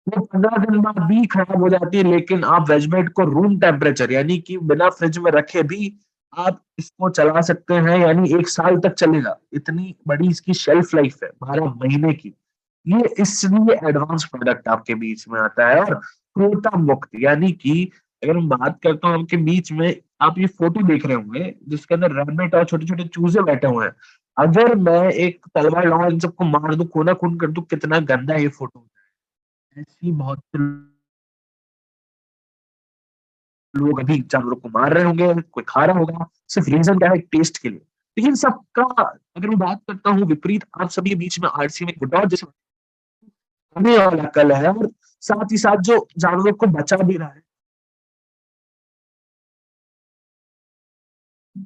वो 15 दिन बाद भी खराब हो जाती है, लेकिन आप वेज बाइट को रूम टेम्परेचर यानी कि बिना फ्रिज में रखे भी आप इसको चला सकते हैं, यानी 1 साल तक चलेगा। इतनी बड़ी इसकी शेल्फ लाइफ है, 12 महीने की। ये इसलिए एडवांस प्रोडक्ट आपके बीच में आता है। और क्रूरता मुक्त, यानी कि अगर मैं बात करता हूँ आपके बीच में, आप ये फोटो देख रहे होंगे जिसके अंदर रैबिट और छोटे छोटे चूजे बैठे हुए हैं। अगर मैं एक तलवार लाऊं इन सबको मार दूं, खूना खून कर दूं, कितना गंदा ये फोटो। ऐसी बहुत से लोग अभी जानवरों को मार रहे होंगे, कोई खा रहा होगा, सिर्फ रीजन क्या है, टेस्ट के लिए। लेकिन सबका अगर मैं बात करता हूँ विपरीत, आप सभी के बीच में आरसी में गुड्डा जैसे होने वाला कल है और साथ ही साथ जो जानवरों को बचा भी रहा है।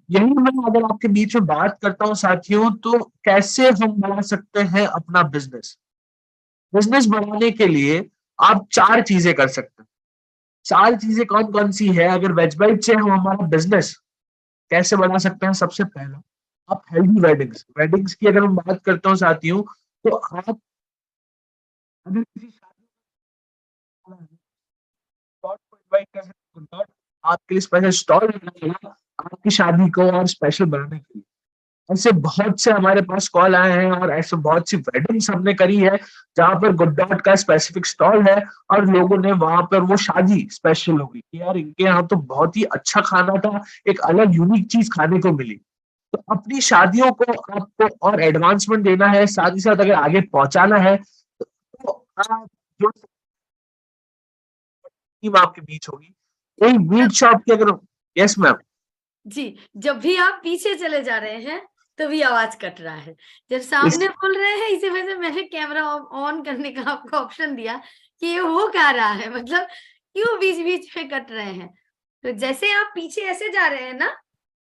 यही मैं अगर आपके बीच में बात करता हूँ साथियों, तो कैसे हम बढ़ा सकते हैं अपना बिजनेस। बिजनेस बढ़ाने के लिए आप 4 चीजें कर सकते हैं। 4 चीजें कौन कौन सी है, अगर वेज बाइट से हम हमारा बिजनेस कैसे बढ़ा सकते हैं। सबसे पहला, आप हेल्दी वेडिंग्स वेडिंग्स की अगर मैं बात करता हूँ साथियों, तो आप अगर किसी शादी में स्टॉल को इनवाइट कर सकते हो, स्टॉल आपके लिए स्पेशल स्टॉल लगाएगा आपकी शादी को और स्पेशल बनाने के लिए। ऐसे बहुत से हमारे पास कॉल आए हैं और ऐसे बहुत सी वेडिंग्स हमने करी है जहां पर गुड डॉट का स्पेसिफिक स्टॉल है और लोगों ने वहां पर वो शादी स्पेशल हो गई कि यार इनके यहाँ तो बहुत ही अच्छा खाना था, एक अलग यूनिक चीज खाने को मिली। तो अपनी शादियों को आपको और एडवांसमेंट देना है, साथ ही साथ अगर आगे पहुंचाना है तो आप जो टीम आपके बीच होगी, एक मीट शॉप की अगर। Yes ma'am. जी, जब भी आप पीछे चले जा रहे हैं तभी आवाज कट रहा है, जब इस सामने बोल रहे हैं इसी वजह से मैंने कैमरा ऑन करने का आपको ऑप्शन दिया कि ये हो क्या रहा है, मतलब क्यों बीच बीच में कट रहे हैं। तो जैसे आप पीछे ऐसे जा रहे हैं ना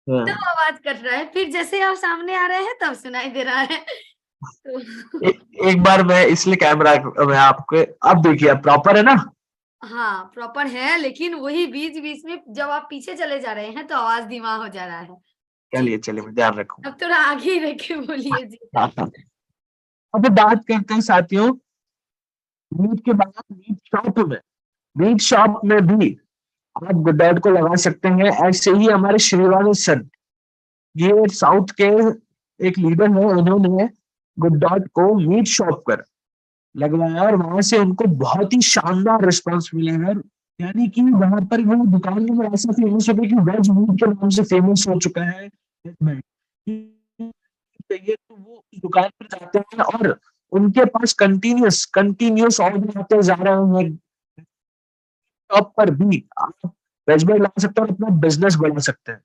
तब आवाज कट रहा है, फिर जैसे आप सामने आ रहे हैं तब सुनाई दे रहा है। तो एक बार मैं इसलिए कैमरा में आपके, अब देखिए प्रॉपर है ना। हाँ प्रॉपर है, लेकिन वही बीच बीच में जब आप पीछे चले जा रहे हैं तो आवाज धीमा हो जा रहा है। चलिए चलिए, मैं ध्यान रखूंगा। अब थोड़ा आगे ही रख के बोलिए जी। अब बात करते हैं साथियों मीट के बाद, मीट शॉप में भी आप गुड को लगा सकते हैं। ऐसे ही हमारे श्रीवाणी सन, ये साउथ के एक लीडर है, उन्होंने गुड को मीट शॉप कर लगवाया और वहां से उनको बहुत ही शानदार रिस्पांस मिला है। यानी कि वहां पर वो दुकान में ऐसा फेमस हो गया कि वेज मीट के नाम से फेमस हो चुका है। चाहिए तो वो उस दुकान पर जाते हैं और उनके पास कंटिन्यूस कंटिन्यूस ऑर्डर आते जा रहे हैं। शॉप पर भी आप वेज बाइट ला सकते हैं और अपना बिजनेस बढ़ा सकते हैं।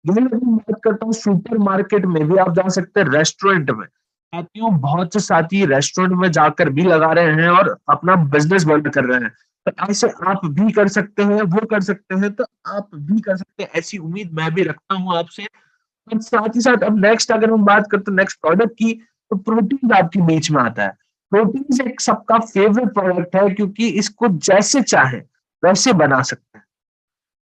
यही अगर मैं बात करता हूँ सुपर मार्केट में भी आप जा सकते हैं, रेस्टोरेंट में साथियों बहुत से साथी रेस्टोरेंट में जाकर भी लगा रहे हैं और अपना बिजनेस बंद कर रहे हैं। तो ऐसे आप भी कर सकते हैं, वो कर सकते हैं, तो आप भी कर सकते हैं, ऐसी उम्मीद मैं भी रखता हूँ आपसे। और साथ ही साथ अब नेक्स्ट अगर हम बात करते हैं नेक्स्ट प्रोडक्ट की, तो प्रोटीन आपके बीच में आता है। प्रोटीन एक सबका फेवरेट प्रोडक्ट है क्योंकि इसको जैसे चाहे वैसे बना सकते हैं।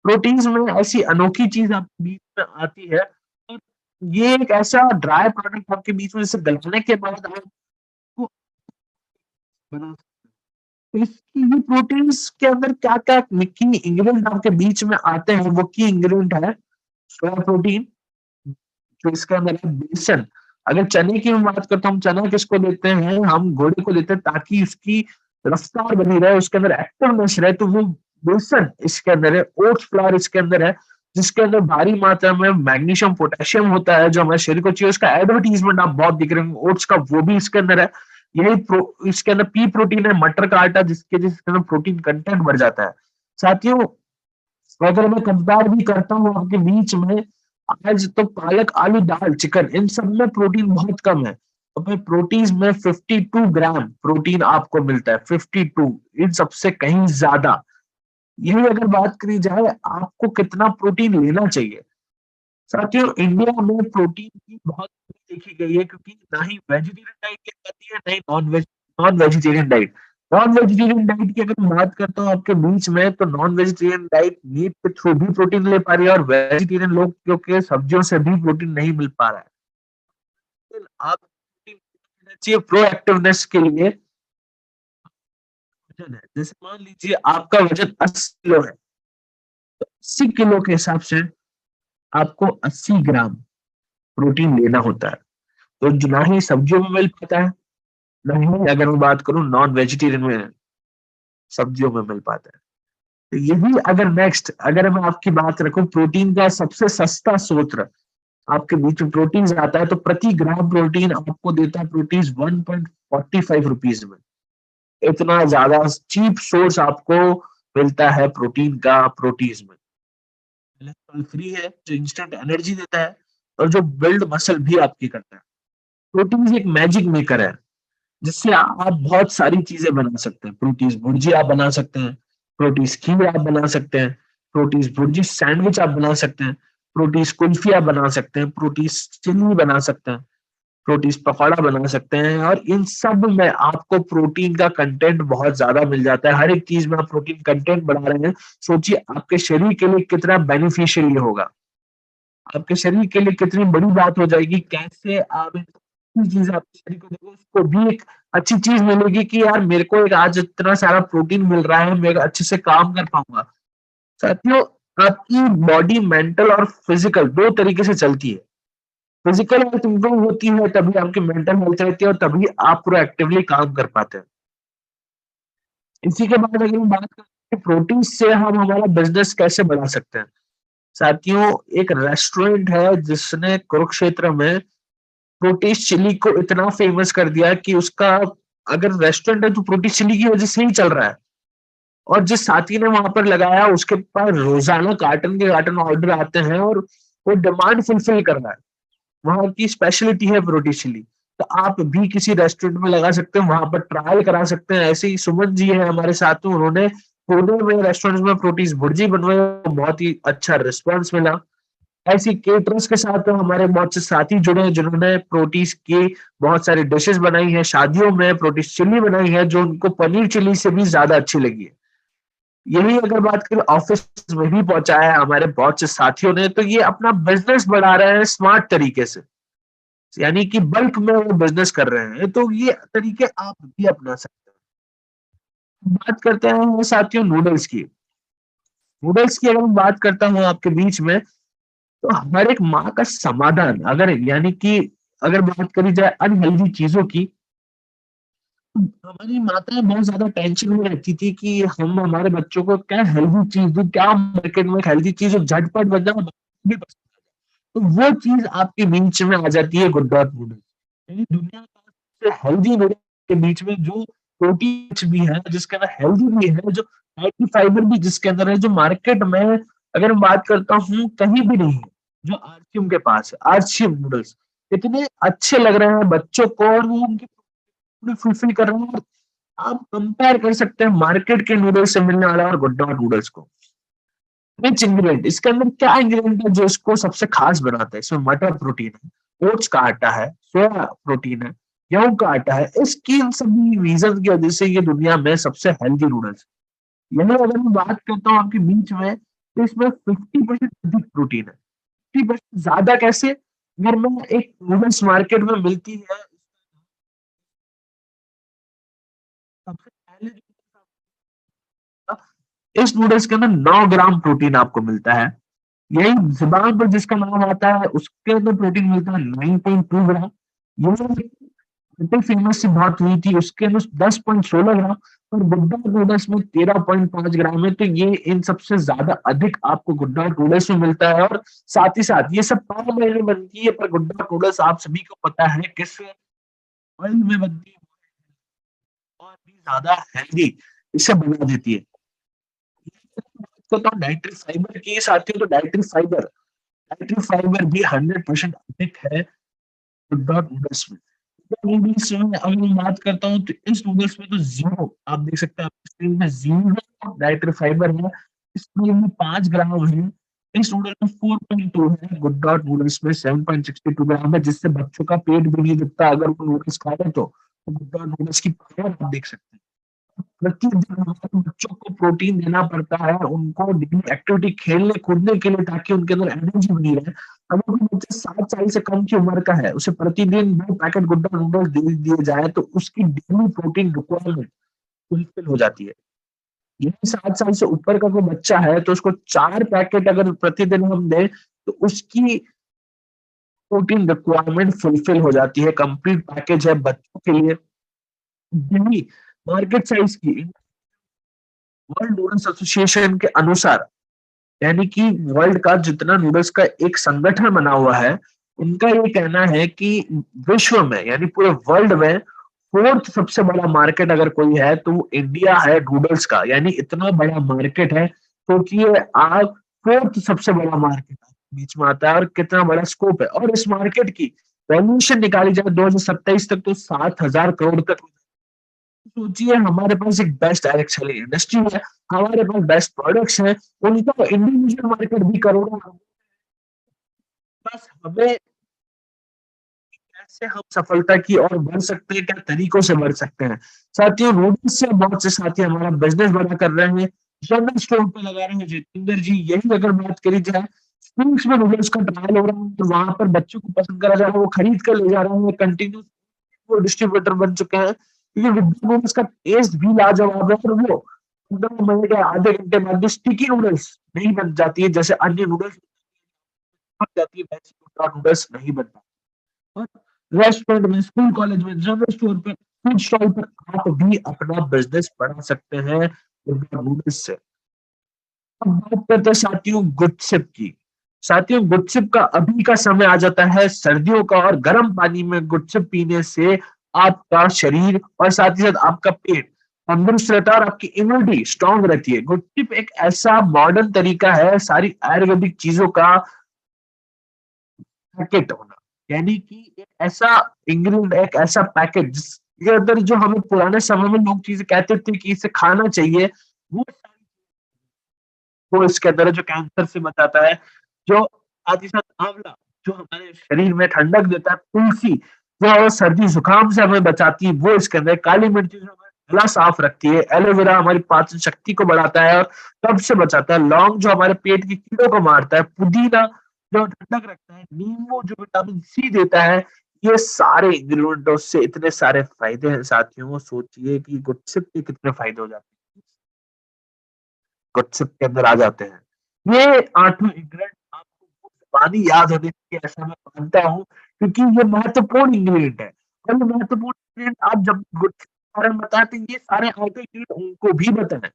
प्रोटीन्स में ऐसी अनोखी चीज आपके बीच में आती है, और ये एक ऐसा ड्राई प्रोडक्ट आपके बीच में जिसे गलाने के बाद आपको बना सकते हैं। तो इसकी ये प्रोटीन्स के अंदर क्या क्या की इंग्रेडिएंट आपके बीच में आते हैं, वो की इंग्रेडिएंट है सोया प्रोटीन, जो इसके अंदर है बेसन। अगर चने की मैं बात करता हूँ, चना किसको देते हैं, हम घोड़े को देते हैं ताकि उसकी रफ्तार बनी रहे, उसके अंदर एक्टिवनेस रहे, तो वो बेसन इसके अंदर है। ओट्स फ्लावर इसके अंदर है, जिसके अंदर भारी मात्रा में मैग्नीशियम पोटेशियम होता है जो हमारे शरीर को चाहिए। उसका एडवर्टीजमेंट आप बहुत दिख रहे होंगे ओट्स का, वो भी इसके अंदर है। इसके अंदर पी प्रोटीन है, मटर का आटा, जिसके अंदर प्रोटीन कंटेंट बढ़ जाता है। साथियों अगर मैं कंपेयर भी करता हूँ आपके बीच में, आज तो पालक, आलू, दाल, चिकन, इन सब में प्रोटीन बहुत कम है। तो भाई प्रोटीन में 52 ग्राम प्रोटीन आपको मिलता है, 52, इन सबसे कहीं ज्यादा। यही अगर बात करी जाए आपको कितना प्रोटीन लेना चाहिए, साथियों इंडिया में प्रोटीन की बहुत कमी देखी गई है, क्योंकि ना ही वेजिटेरियन डाइट ली जाती है, ना ही non vegetarian diet. Non vegetarian diet की अगर मैं बात करता हूँ आपके बीच में, तो नॉन वेजिटेरियन डाइट मीट के थ्रू भी प्रोटीन ले पा रही है, और वेजिटेरियन लोग क्योंकि सब्जियों से भी प्रोटीन नहीं मिल पा रहा है। तो आप प्रोटीन लेना चाहिए प्रोएक्टिवनेस के लिए। वजन है, जैसे मान लीजिए आपका वजन 80 किलो है, तो 80 किलो के हिसाब से आपको 80 ग्राम प्रोटीन लेना होता है। तो जो ना ही सब्जियों में मिल पाता है, ना ही अगर मैं बात करूं नॉन वेजिटेरियन में सब्जियों में मिल पाता है। तो यही अगर नेक्स्ट अगर मैं आपकी बात रखूं, प्रोटीन का सबसे सस्ता स्रोत आपके बीच में प्रोटीन आता है, तो प्रति ग्राम प्रोटीन आपको देता है प्रोटीन 1.45 रुपीज में। इतना ज्यादा चीप सोर्स आपको मिलता है प्रोटीन का प्रोटीज में। फ्री है, जो इंस्टेंट एनर्जी देता है, और जो बिल्ड मसल भी आपकी करता है। प्रोटीन एक मैजिक मेकर है, जिससे आप बहुत सारी चीजें बना सकते हैं। प्रोटीन भुर्जी आप बना सकते हैं, प्रोटीन खीर आप बना सकते हैं, प्रोटीन भुर्जी सैंडविच आप बना सकते हैं, प्रोटीन कुल्फी आप बना सकते हैं, प्रोटीन चिल्ली बना सकते हैं, प्रोटीन पकौड़ा बना सकते हैं। और इन सब में आपको प्रोटीन का कंटेंट बहुत ज्यादा मिल जाता है। हर एक चीज में आप प्रोटीन कंटेंट बढ़ा रहे हैं, सोचिए आपके शरीर के लिए कितना बेनिफिशियल ये होगा, आपके शरीर के लिए कितनी बड़ी बात हो जाएगी। कैसे आप चीज आपके शरीर को देखो, उसको भी एक अच्छी चीज मिलेगी कि यार मेरे को एक आज इतना सारा प्रोटीन मिल रहा है, मैं अच्छे से काम कर पाऊंगा। साथियों आपकी बॉडी मेंटल और फिजिकल दो तरीके से चलती है। फिजिकल हेल्थ इंप्रूव होती है तभी आपकी मेंटल हेल्थ रहती है, और तभी आप प्रोएक्टिवली काम कर पाते हैं। इसी के बाद अगर हम बात करें प्रोटीन से हम हमारा बिजनेस कैसे बढ़ा सकते हैं, साथियों एक रेस्टोरेंट है जिसने कुरुक्षेत्र में प्रोटीन चिली को इतना फेमस कर दिया कि उसका अगर रेस्टोरेंट है तो प्रोटीन चिली की वजह से ही चल रहा है। और जिस साथी ने वहां पर लगाया उसके पास रोजाना कार्टन के कार्टन ऑर्डर आते हैं, और वो डिमांड फुलफिल कर रहा है। वहां की स्पेशलिटी है प्रोटीन चिली। तो आप भी किसी रेस्टोरेंट में लगा सकते हैं, वहां पर ट्रायल करा सकते हैं। ऐसे ही सुमन जी है हमारे साथ में, उन्होंने पुणे में रेस्टोरेंट में प्रोटीन भुर्जी बनवाई, बहुत ही अच्छा रिस्पॉन्स मिला। ऐसी केटरर्स के साथ तो हमारे बहुत से साथी जुड़े हैं जिन्होंने प्रोटीन की बहुत सारी डिशेस बनाई है, शादियों में प्रोटीन चिल्ली बनाई है जो उनको पनीर चिल्ली से भी ज्यादा अच्छी लगी है। यही अगर बात करें ऑफिस में भी पहुंचाया है हमारे बहुत से साथियों ने, तो ये अपना बिजनेस बढ़ा रहे हैं स्मार्ट तरीके से, यानी कि बल्क में वो बिजनेस कर रहे हैं। तो ये तरीके आप भी अपना सकते हैं। बात करते हैं साथियों नूडल्स की। नूडल्स की अगर मैं बात करता हूँ आपके बीच में, तो हर एक माँ का समाधान अगर यानी कि अगर बात करी जाए अनहेल्दी चीजों की, हमारी माताएं बहुत ज्यादा टेंशन में रहती थी कि हम हमारे बच्चों को क्या हेल्दी चीज दूं, क्या मार्केट में हेल्दी चीज झटपट बन जाए, भी पसंद आ जाए। तो वो चीज आपके बीच में आ जाती है गुड डॉट नूडल्स, यानी दुनिया का सबसे हेल्दी नूडल्स के बीच में, जो प्रोटीन भी है जिसके अंदर हेल्दी भी है, जो फैटी फाइबर भी जिसके अंदर है, जो मार्केट में अगर मैं बात करता हूँ कहीं भी नहीं है, जो आरसीएम के पास है, आरसीएम नूडल्स। इतने अच्छे लग रहे हैं बच्चों को और वो उनकी फुलफिल कर रहे हैं। और आप कंपेयर कर सकते हैं मार्केट के नूडल्स से मिलने वाला और गुड्डा नूडल्स को। रिच इंग्रेडिएंट, इसके अंदर क्या इंग्रेडिएंट है जो इसको सबसे खास बनाता है? इसमें मटर प्रोटीन है, ओट्स का आटा है, सोया प्रोटीन है, गेहूं का आटा है। इसकी इन सभी रीजन की वजह से ये दुनिया में सबसे हेल्दी नूडल्स। यही अगर मैं बात करता हूँ आपके बीच में, तो इसमें 50% अधिक प्रोटीन है। 50% ज्यादा कैसे? अगर मैं एक नूडल्स मार्केट में मिलती है, सबसे पहले इस नूडल्स के अंदर 9 ग्राम प्रोटीन आपको मिलता है। यही ज़ुबान पर जिसका नाम आता है उसके अंदर प्रोटीन मिलता है 9.2 ग्राम। ये फेमस सी बात हुई थी, उसके अंदर 10.16 ग्राम और गुड्डा नूडल्स में 13.5 ग्राम है। तो ये इन सबसे ज्यादा अधिक आपको गुड्डा नूडल्स में मिलता है। और साथ ही साथ ये सब पाम ऑयल में बनती है, पर गुड्डा नूडल्स आप सभी को पता है किस ऑयल में बनती है और भी ज्यादा हेल्दी इसे बना देती है। तो डाइटरी फाइबर की साथियों, तो डाइटरी फाइबर भी 100% अधिक है गुड्डा नूडल्स में। नूडल्स में अगर मैं बात करता हूँ तो इस नूडल्स में तो जीरो, आप देख सकते हैं आपकी स्क्रीन में, जीरो डाइटरी फाइबर है। इस नूडल में 5 ग्राम है, इस नूडल में 4.2 है, गुड्डा नूडल्स में 7.62 ग्राम है, जिससे बच्चों का पेट भी नहीं दिखता अगर वो नूडल्स खा रहे तो गुड्डा नूडल्स की पावर आप देख सकते हैं। प्रतिदिन हमारे बच्चों को प्रोटीन देना पड़ता है, उनको डेली एक्टिविटी खेलने कूदने के लिए, ताकि उनके अंदर एनर्जी बनी रहे। अगर कोई बच्चा 7 साल से कम की उम्र का है, उसे प्रतिदिन 2 पैकेट गुड्डा नूडल्स दे दिए जाए तो उसकी डेली प्रोटीन रिक्वायरमेंट फुलफिल हो जाती है। यदि 7 साल से ऊपर का कोई बच्चा है तो उसको 4 पैकेट अगर प्रतिदिन हम दें तो उसकी प्रोटीन रिक्वायरमेंट फुलफिल हो जाती है। कंप्लीट पैकेज है बच्चों के लिए। डेली मार्केट साइज की वर्ल्ड नूडल्स एसोसिएशन के अनुसार, यानी कि वर्ल्ड का जितना नूडल्स का एक संगठन बना हुआ है, उनका ये कहना है कि विश्व में यानी पूरे वर्ल्ड में 4th सबसे बड़ा मार्केट अगर कोई है तो वो इंडिया है नूडल्स का। यानी इतना बड़ा मार्केट है, सोचिए आप, 4th सबसे बड़ा मार्केट बीच में आता है और कितना बड़ा स्कोप है। और इस मार्केट की वैल्यूएशन निकाली जाए 2027 तक तो 7,000 करोड़ तक। सोचिए हमारे पास एक बेस्ट डायरेक्ट सेलिंग इंडस्ट्री है, हमारे पास बेस्ट प्रोडक्ट्स हैं, उनका इंडिविजुअल मार्केट भी करोड़ों। बस हमें कैसे हम सफलता की ओर बढ़ सकते हैं, क्या तरीकों से बढ़ सकते हैं। साथियों, नूडल्स से बहुत से साथी हमारा बिजनेस बड़ा कर रहे हैं, जनरल स्टोर पे लगा रहे हैं जितेंद्र जी। यही अगर बात करी जाए, स्कूल्स में नूडल्स का ट्रायल हो रहा है तो वहां पर बच्चों को पसंद करा जा रहा है, वो खरीद कर ले जा रहे हैं, कंटिन्यू वो डिस्ट्रीब्यूटर बन चुके हैं। क्योंकि विद्या नूडल्स का टेस्ट भी लाजवाब है और वो एकदम महीने के आधे घंटे बाद भी स्टिकी नूडल्स नहीं बन जाती है जैसे अन्य नूडल्स बन जाती है, वैसी नूडल्स नहीं बन पाती। और रेस्टोरेंट में, स्कूल कॉलेज में, जनरल स्टोर पर, फूड स्टॉल पर आप भी अपना बिजनेस बढ़ा सकते हैं नूडल्स से। अब बात करते हैं साथियों गुडसिप की। साथियों, गुडसिप का अभी का समय आ जाता है सर्दियों का, और गर्म पानी में गुडसिप पीने से आपका शरीर और साथ ही साथ आपका पेट तंदुरुस्त रहता है और आपकी इम्यूनिटी स्ट्रांग रहती है। गुडसिप एक ऐसा मॉडर्न तरीका है सारी आयुर्वेदिक चीजों का पैकेट होना, यानी कि एक ऐसा इंग्रेडिएंट, एक ऐसा पैकेट जिसके अंदर जो हमें पुराने समय में लोग चीजें कहते थे कि इसे खाना चाहिए, वो इसके अंदर है, जो कैंसर से बचाता है, जो साथ ही साथ आंवला जो हमारे शरीर में ठंडक देता है, तुलसी जो सर्दी जुकाम से हमें बचाती है वो इसके अंदर, काली मिर्ची जो हमारा गला साफ रखती है, एलोवेरा हमारी पाचन शक्ति को बढ़ाता है और कब्ज से बचाता है, लौंग जो हमारे पेट की कीड़ों को मारता है, पुदीना जो ठंडक रखता है, नींबू जो विटामिन सी देता है। ये सारे इंग्रेडिएंट्स से इतने सारे फायदे हैं साथियों, सोचिए कि गुडसिप के कितने फायदे हो जाते हैं, गुडसिप के अंदर आ जाते हैं। ये 8वां इंग्रेडिएंट आपको ज़बानी याद होने चाहिए, ऐसा मैं मानता हूँ, क्योंकि ये महत्वपूर्ण इंग्रेडिएंट है। और ये महत्वपूर्ण इंग्रेडिएंट आप जब गुडसिप के बारे में बताते हैं, ये सारे 8 इंग्रेडिएंट उनको भी बताएं।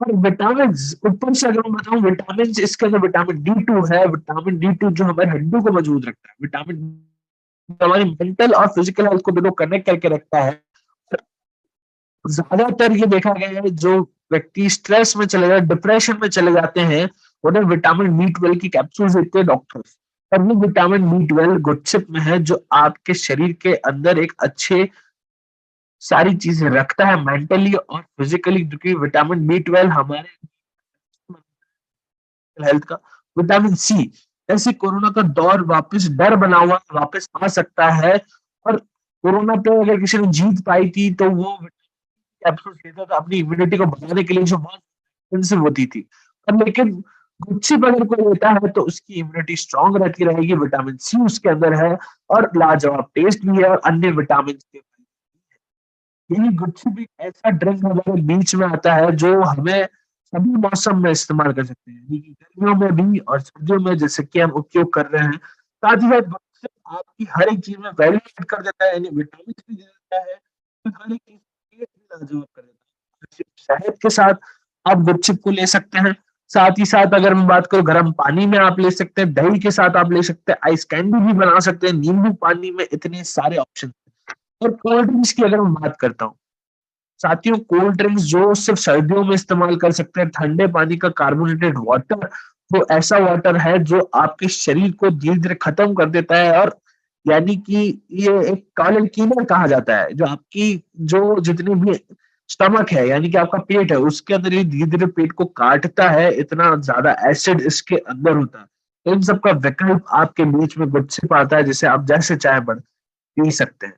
और विटामिन्स, ऊपर से अगर मैं बताऊं, विटामिन्स इसके अंदर विटामिन डी2 है। विटामिन डी2 जो हमारे हड्डियों को मजबूत रखता है, विटामिन हमारी मेंटल और फिजिकल हेल्थ को दोनों कनेक्ट करके रखता है। ज्यादातर ये देखा गया है जो व्यक्ति स्ट्रेस में चले जाते, डिप्रेशन में चले जाते हैं, उन्हें विटामिन बी 12 की कैप्सूल देते हैं डॉक्टर्स। और वो विटामिन B12 गुडशिप में है, जो आपके शरीर के अंदर एक अच्छे सारी चीजें रखता है मेंटली और फिजिकली, क्योंकि विटामिन B12 हमारे हेल्थ का। विटामिन सी, ऐसे कोरोना का दौर वापस डर बना हुआ वापस आ सकता है, और कोरोना पे अगर किसी ने जीत पाई थी तो वो कैप्सूल्स लेता था अपनी इम्यूनिटी को बढ़ाने के लिए, जो बहुत एक्सपेंसिव होती थी। और लेकिन गुच्छी अगर कोई लेता है तो उसकी इम्यूनिटी स्ट्रांग रहती रहेगी, विटामिन सी उसके अंदर है, और लाजवाब टेस्ट भी है, और अन्य विटामिन के। यही गुच्छी भी ऐसा ड्रिंक हमारे बीच में आता है जो हमें सभी मौसम में इस्तेमाल कर सकते हैं, यानी कि गर्मियों में भी और सर्दियों में, जैसे कि हम उपयोग कर रहे हैं। साथ ही साथ गुच्छी आपकी हर एक चीज में वैल्यू ऐड कर देता है, यानी विटामिन भी दे देता है, तो हर एक चीज टेस्ट भी लाजवाब कर देता है। शहद के साथ आप गुपचुप को ले सकते हैं। साथ ही साथ अगर मैं बात करूँ, गर्म पानी में आप ले सकते हैं, दही के साथ आप ले सकते हैं, आइस कैंडी भी बना सकते हैं, नींबू पानी में इतने सारे ऑप्शन। और कोल्ड ड्रिंक्स की अगर मैं बात करता हूँ, साथियों, कोल्ड ड्रिंक्स जो सिर्फ सर्दियों में इस्तेमाल कर सकते हैं, ठंडे पानी का कार्बोनेटेड वाटर, वो ऐसा वाटर है जो आपके शरीर को धीरे-धीरे खत्म कर देता है, और यानी कि ये एक कायल कीनर कहा जाता है, जो आपकी जो जितनी भी स्टमक है, यानी कि आपका पेट है, उसके अंदर ये धीरे-धीरे पेट को काटता है, इतना ज़्यादा एसिड इसके अंदर होता है। तो इन सब का विकल्प आपके बीच में गुपचुप आता है, जिसे आप जैसे चाहे पी सकते हैं।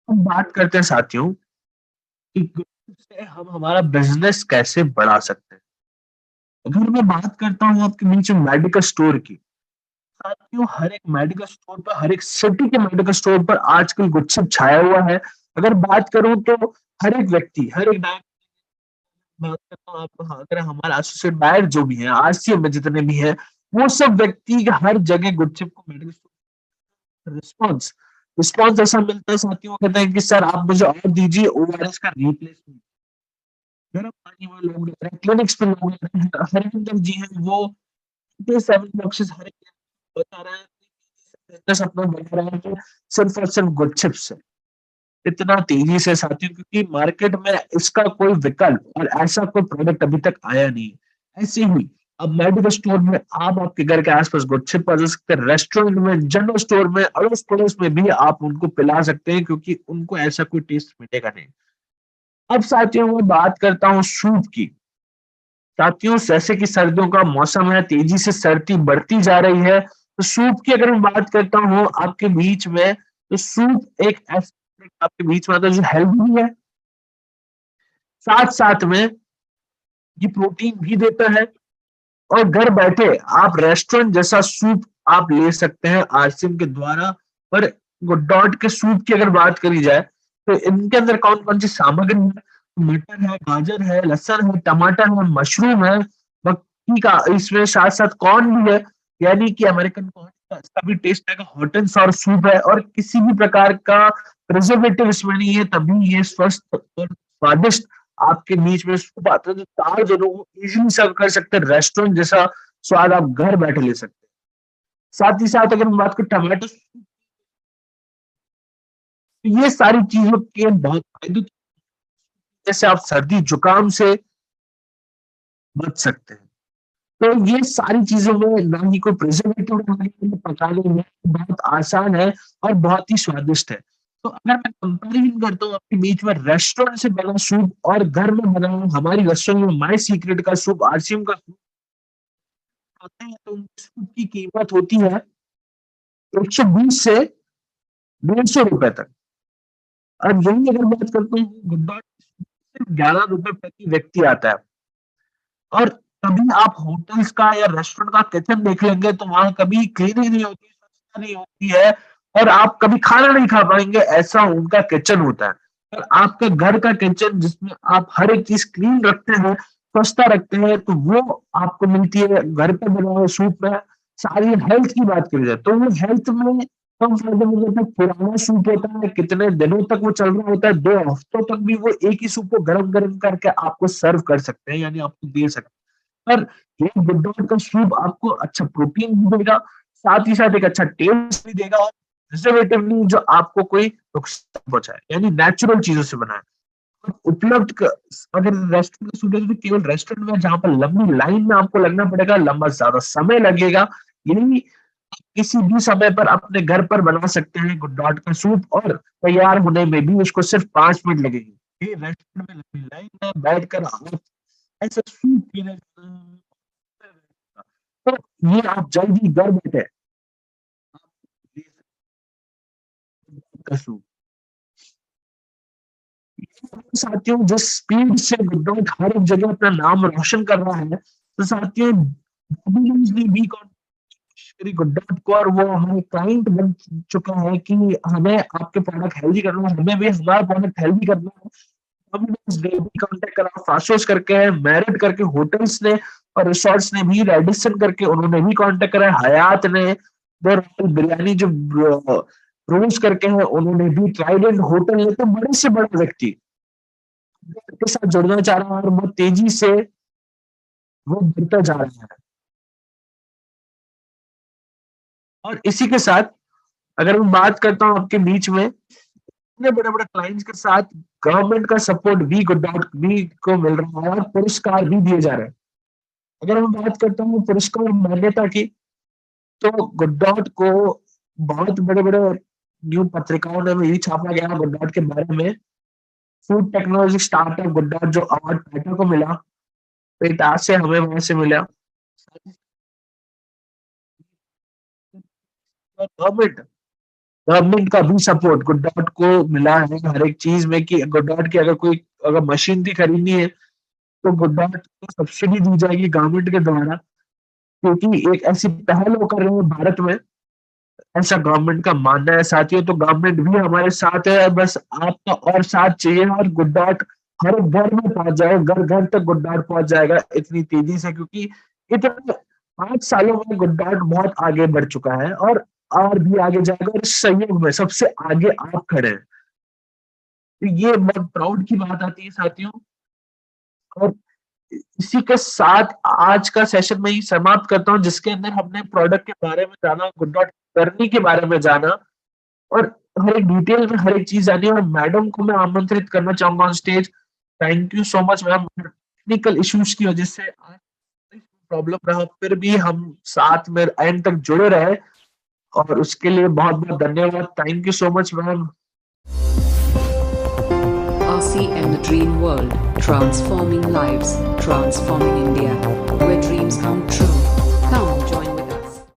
हम बात करते हैं साथियों कि गुपचुप से हम हमारा बिज़नेस कैसे बढ़ा सकते हैं। अगर मैं बात करता हूँ आपके बीच में मेडिकल स्टोर की, साथियों, हर एक मेडिकल स्टोर पर, हर एक सिटी के मेडिकल स्टोर पर आजकल गुपचुप छाया हुआ है। अगर बात करूँ तो हर एक व्यक्ति, हर एक बात करता हूँ आपको, हाँ, अगर हमारा एसोसिएट बायर जो भी है, आरसीएम में जितने भी हैं, वो सब व्यक्ति हर जगह गुपचुप को मेडिकल स्टोर रिस्पॉन्स रिस्पॉन्स ऐसा मिलता है साथियों, वो कहते हैं कि सर आप मुझे और दीजिए, ओआरएस का रिप्लेसमेंट। गर्म पानी में लोग ले रहे हैं, क्लिनिक्स पे लोग ले रहे हैं, हरिंदर जी हैं वो 7 बॉक्सेस हर एक बता रहा है कि बिजनेस अपना बढ़ा रहा है, कि सिर्फ और सिर्फ गुपचुप से इतना तेजी से साथियों, क्योंकि मार्केट में इसका कोई विकल्प और ऐसा कोई प्रोडक्ट अभी तक आया नहीं। ऐसे ही अब मेडिकल स्टोर में आप आपके घर के आसपास गुपचुप पा सकते हैं, रेस्टोरेंट में, जनरल स्टोर में, अड़ोस पड़ोस में भी आप उनको पिला सकते हैं, क्योंकि उनको ऐसा कोई टेस्ट मिलेगा नहीं। अब साथियों मैं बात करता हूँ सूप की। साथियों, जैसे कि सर्दियों का मौसम है, तेजी से सर्दी बढ़ती जा रही है, तो सूप की अगर मैं बात करता हूँ आपके बीच में, तो सूप एक ऐसा आपके बीच में आता है जो हेल्दी भी है, साथ साथ में ये प्रोटीन भी देता है, और घर बैठे आप रेस्टोरेंट जैसा सूप आप ले सकते हैं आरसीएम के द्वारा। पर गुडडॉट के सूप की अगर बात करी जाए, तो इनके अंदर कौन कौन सी सामग्री है, मटर है, गाजर है, लहसुन है, टमाटर है, मशरूम है, मक्की का, इसमें साथ साथ कॉर्न भी है, यानी कि अमेरिकन कॉर्न का इसका भी टेस्ट आएगा, हॉट एंड सॉर सूप है, और किसी भी प्रकार का प्रिजर्वेटिव इसमें नहीं है, तभी ये स्वस्थ और स्वादिष्ट आपके बीच में सूप आता है, जो 4 जनों को इजीली सर्व कर सकते हैं, रेस्टोरेंट जैसा स्वाद आप घर बैठे ले सकते हैं। साथ ही साथ अगर हम बात करें टमाटो सूप, तो ये सारी चीजों के बहुत फायदे, जैसे आप सर्दी जुकाम से बच सकते हैं। तो ये सारी चीज़ों में ना ही कोई प्रिजर्वेटिव डाला गया है, पकाने में बहुत आसान है और बहुत ही स्वादिष्ट है। तो अगर मैं कंपैरिज़न करता हूँ अपने बीच में रेस्टोरेंट से बना सूप और घर में बना हुआ हमारी रेस्टोरेंट में माय सीक्रेट का सूप, आरसीएम का सूप खाते हैं, तो उनकी सूप की कीमत होती है 120 से ₹150 तक। और यही अगर बात करता हूँ गुड्डा, सिर्फ ₹11 प्रति व्यक्ति आता है। और कभी आप होटल्स का या रेस्टोरेंट का किचन देख लेंगे तो वहाँ कभी क्लीनिंग नहीं होती, स्वच्छता नहीं होती है, और आप कभी खाना नहीं खा पाएँगे, ऐसा उनका किचन होता है। और आपका घर का किचन जिसमें आप हर एक चीज़ क्लीन रखते हैं, स्वच्छता रखते हैं, तो वो आपको मिलती है घर पे बना हुआ सूप में। सारी हेल्थ की बात करी जाए तो वो हेल्थ में कम फ़ायदेमंद होता है, पुराना सूप होता है, कितने दिनों तक वो चल रहा होता है, 2 हफ्तों तक भी वो एक ही सूप को गरम-गरम करके आपको सर्व कर सकते हैं, यानी आपको दे सकते हैं। पर ये गुड का सूप आपको अच्छा प्रोटीन भी देगा, साथ ही साथ एक अच्छा टेस्ट भी देगा, और प्रिजर्वेटिव नहीं जो आपको कोई नुकसान पहुँचाए, यानी नेचुरल चीज़ों से बना है। और उपलब्ध क अगर रेस्टोरेंट का सूप है तो केवल रेस्टोरेंट में, जहाँ पर लंबी लाइन में आपको लगना पड़ेगा, लंबा ज़्यादा समय लगेगा, यही किसी भी समय पर अपने घर पर बना सकते हैं गुड डॉट का सूप, और तैयार होने में भी उसको सिर्फ 5 मिनट लगेंगे। ये रेस्टोरेंट में लंबी लाइन में बैठकर आप ऐसा सूप पीने तो ये आप जल्दी घर बैठे आप ले सकते हैं सूप। साथियों, जिस स्पीड से गुड डॉट हर एक जगह अपना नाम रोशन कर रहा है, तो साथियों डोमिनोज ने भी गुड डॉट को, और वो हमारे क्लाइंट बन चुका है कि हमें आपके प्रोडक्ट हेल्दी करना है, हमें भी हमारा प्रोडक्ट हेल्दी करना है। डोमिनोज ने भी कांटेक्ट करा, फासोस करके है, मैरिट करके होटल्स ने और रिसोर्ट्स ने भी, रेडिसन करके उन्होंने भी कांटेक्ट करा, हयात ने, द रॉयल बिरयानी जो रोज करके है उन्होंने भी, ट्राइडेंट होटल ने, तो बड़े से बड़ा व्यक्ति के साथ जुड़ना चाह रहा है और बहुत तेजी से वो बढ़ता जा रहा है। और इसी के साथ अगर मैं बात करता हूँ आपके बीच में, इतने बड़े बड़े क्लाइंट्स के साथ गवर्नमेंट का सपोर्ट भी गुड डॉट भी को मिल रहा है और पुरस्कार भी दिए जा रहे हैं। अगर मैं बात करता हूँ पुरस्कार और मान्यता की, तो गुड डॉट को बहुत बड़े बड़े न्यूज पत्रिकाओं ने भी छापा गया गुड डॉट के बारे में। Food technology startup good dot जो अवार्ड पेटा को मिला, पेटा से हमें वहां से मिला। गवर्नमेंट गवर्नमेंट का भी सपोर्ट गुड डॉट को मिला है हर एक चीज में, कि गुड डॉट की अगर मशीन भी खरीदनी है तो गुड डॉट को सब्सिडी दी जाएगी गवर्नमेंट के द्वारा, क्योंकि एक ऐसी पहल वो कर रहे हैं भारत में, ऐसा गवर्नमेंट का मानना है साथियों। तो गवर्नमेंट भी हमारे साथ है, बस आपका और साथ चाहिए, और गुड डॉट हर घर में पहुंच जाएगा, घर घर तक गुड डॉट पहुंच जाएगा इतनी तेजी से, क्योंकि इतने 5 सालों में गुड डॉट बहुत आगे बढ़ चुका है और भी आगे जाएगा, और सहयोग में सबसे आगे आप खड़े हैं। तो ये बहुत प्राउड की बात आती है साथियों। और इसी के साथ आज का सेशन में ही समाप्त करता हूं, जिसके अंदर हमने प्रोडक्ट के बारे में जाना, गुड डॉट करनी के बारे में जाना, और हर एक डिटेल में हर एक चीज जानी। और मैडम को मैं आमंत्रित करना चाहूंगा on stage. Thank you so much ma'am. Technical issues की वजह से प्रॉब्लम रहा, फिर भी हम साथ में एंड तक जुड़े रहे, और उसके लिए बहुत बहुत धन्यवाद। Thank you so much ma'am. RCM The Dream World, transforming lives, transforming India, where dreams come true.